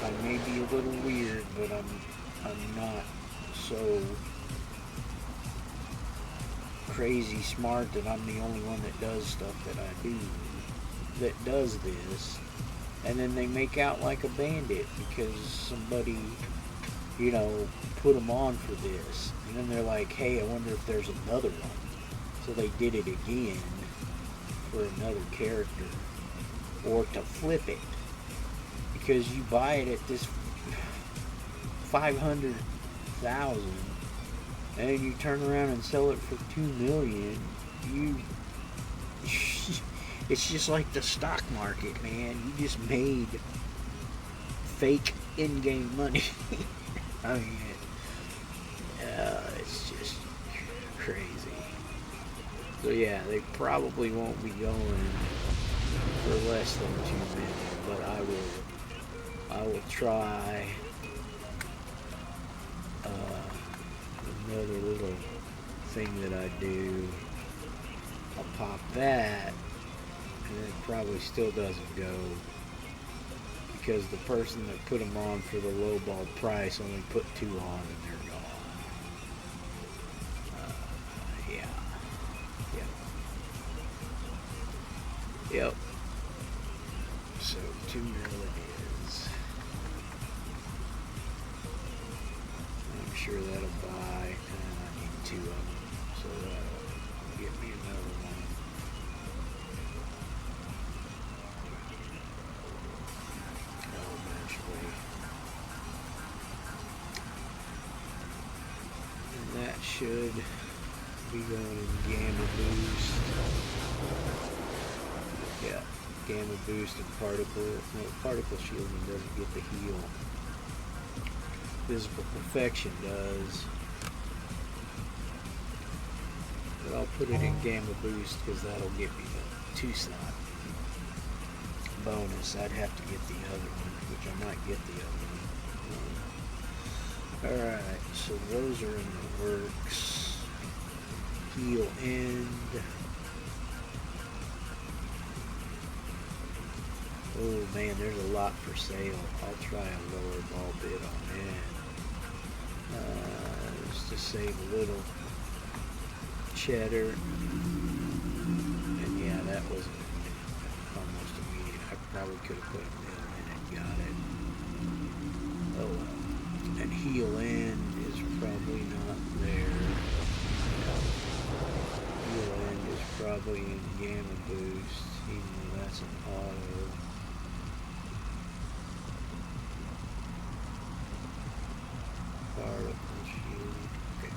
I may be a little weird, but I'm not so crazy smart that I'm the only one that does stuff that I do that does this, and then they make out like a bandit because somebody, you know, put them on for this, and then they're like, hey, I wonder if there's another one, so they did it again for another character, or to flip it, because you buy it at this 500,000 and you turn around and sell it for 2 million. You it's just like the stock market, man. You just made fake in-game money. I mean, it's just crazy. So yeah, they probably won't be going for less than 2 million, but I will try another little thing that I do. I'll pop that, and it probably still doesn't go because the person that put them on for the lowball price only put 2 on and they're gone. Yeah. Yep. So 2 mil it is. I'm sure that'll buy, and I need 2 of them, so that'll get me another one. Eventually. And that should be going in Gamma Boost. Yeah, Gamma Boost and Particle. No, Particle Shielding doesn't get the heal. Physical Perfection does. But I'll put it in Gamma Boost because that'll get me the 2 slot bonus. I'd have to get the other one, which I might get the other one. Alright, so those are in the works. Heal End. Oh man, there's a lot for sale. I'll try a lower ball bid on that. Just to save a little cheddar. And yeah, that was almost immediate. I probably could have put a mill in and got it. Oh well. And Heal End is probably not there. Heal End is probably in Gamma Boost, even though that's an auto. Particle Shield. Okay.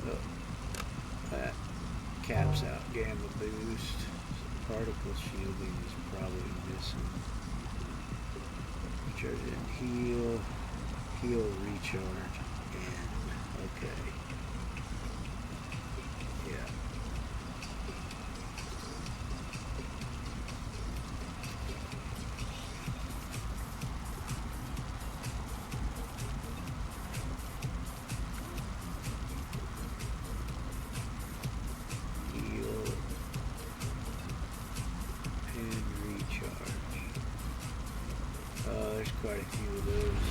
Oh, that caps out Gamma Boost. So Particle Shielding is probably missing. Recharge and heal, recharge, and okay. Yeah. There's quite a few of those.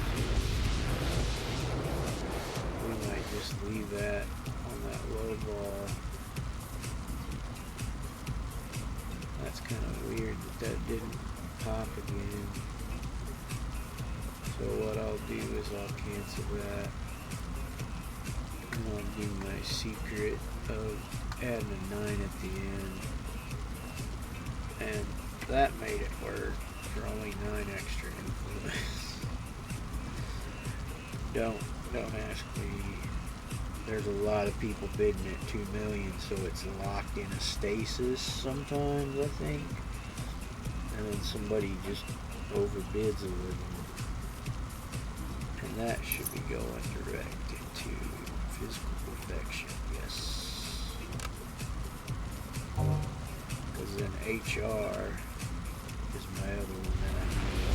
We might just leave that on that low ball. That's kind of weird that didn't pop again. So what I'll do is I'll cancel that. And I'll do my secret of adding a 9 at the end. And that made it work for only 9 extra influence. Don't ask me. There's a lot of people bidding at 2 million, so it's locked in a stasis sometimes, I think. And then somebody just overbids a little. And that should be going direct into Physical Perfection, yes. Because then HR is my other one that I need.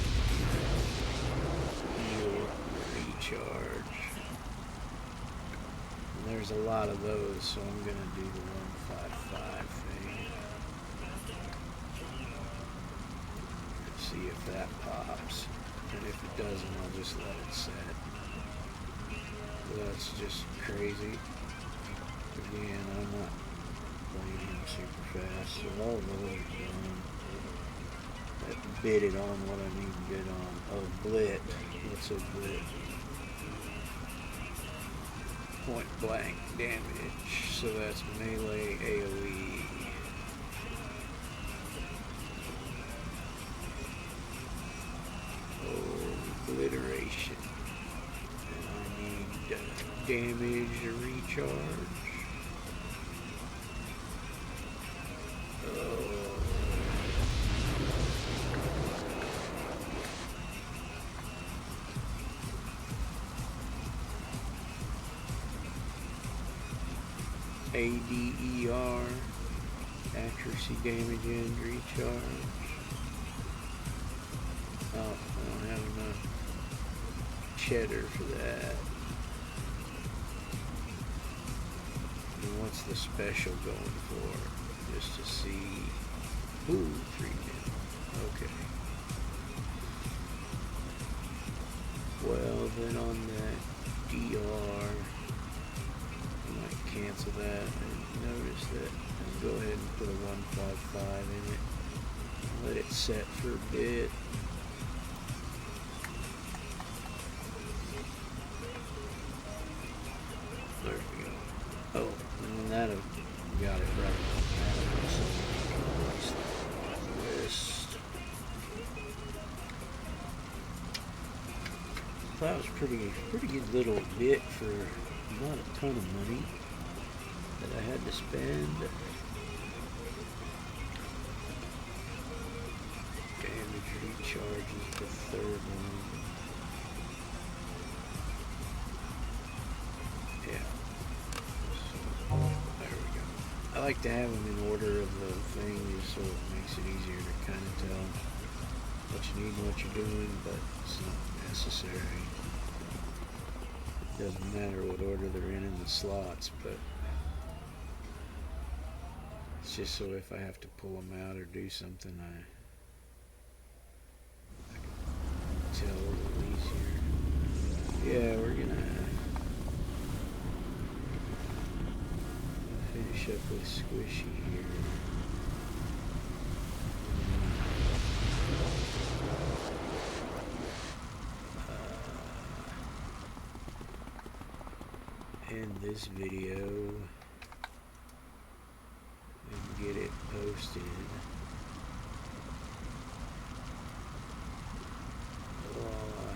Heal, recharge. And there's a lot of those, so I'm going to do the 155 thing. See if that pops. And if it doesn't, I'll just let it set. That's just crazy. Again, I'm not playing him super fast, so all the way done. That bidded on what I need to bid on. Oh, blit. What's a blit? Point blank damage. So that's melee AoE. Obliteration. And I need damage to recharge. ADER, accuracy, damage, and recharge. Oh, I don't have enough cheddar for that. And what's the special going for? Just to see. Ooh, 3 mil. Okay. Well, then on that DR, cancel that and notice that, and go ahead and put a 155 in it. Let it set for a bit. There we go. Oh, and that got it right. List. That was pretty good little bit for not a ton of money that I had to spend. Damage recharge is the third one. Yeah. So, there we go. I like to have them in order of the thing just so it makes it easier to kind of tell what you need and what you're doing, but it's not necessary. It doesn't matter what order they're in the slots, but it's just so if I have to pull them out or do something, I can tell a little easier. Yeah, we're gonna finish up with Squishy here. End this video and get it posted. While I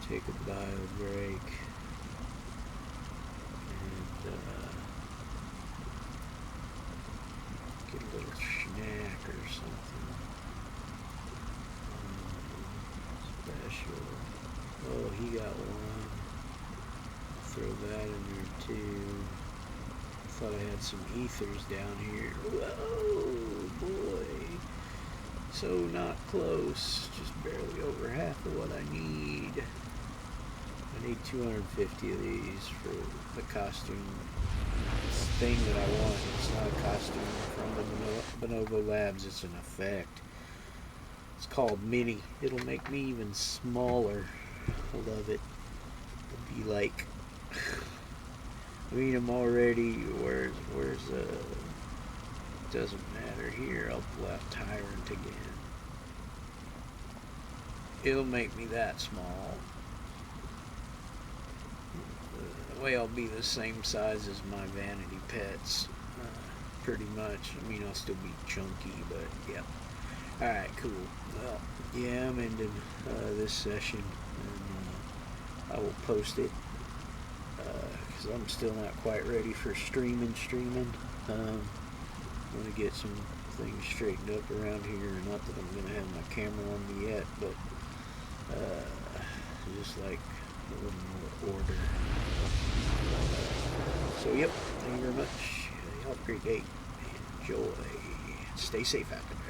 take a bio break and get a little snack or something. Special. Oh, he got one. Throw that in there too. Thought I had some ethers down here. Whoa, boy. So not close. Just barely over half of what I need. I need 250 of these for the costume thing that I want. It's not a costume from the Bonobo Labs. It's an effect. It's called Mini. It'll make me even smaller. I love it. It'll be like, I mean, I'm already, where's doesn't matter here. I'll pull out Tyrant again. It'll make me that small. The way I'll be the same size as my Vanity Pets, pretty much. I mean, I'll still be chunky, but yeah. Alright, cool. Well, yeah, I'm ending this session, and I will post it, because I'm still not quite ready for streaming. I'm going to get some things straightened up around here. Not that I'm going to have my camera on me yet, but just like a little more order. So, yep, thank you very much. Have a great day. Enjoy. Stay safe out there.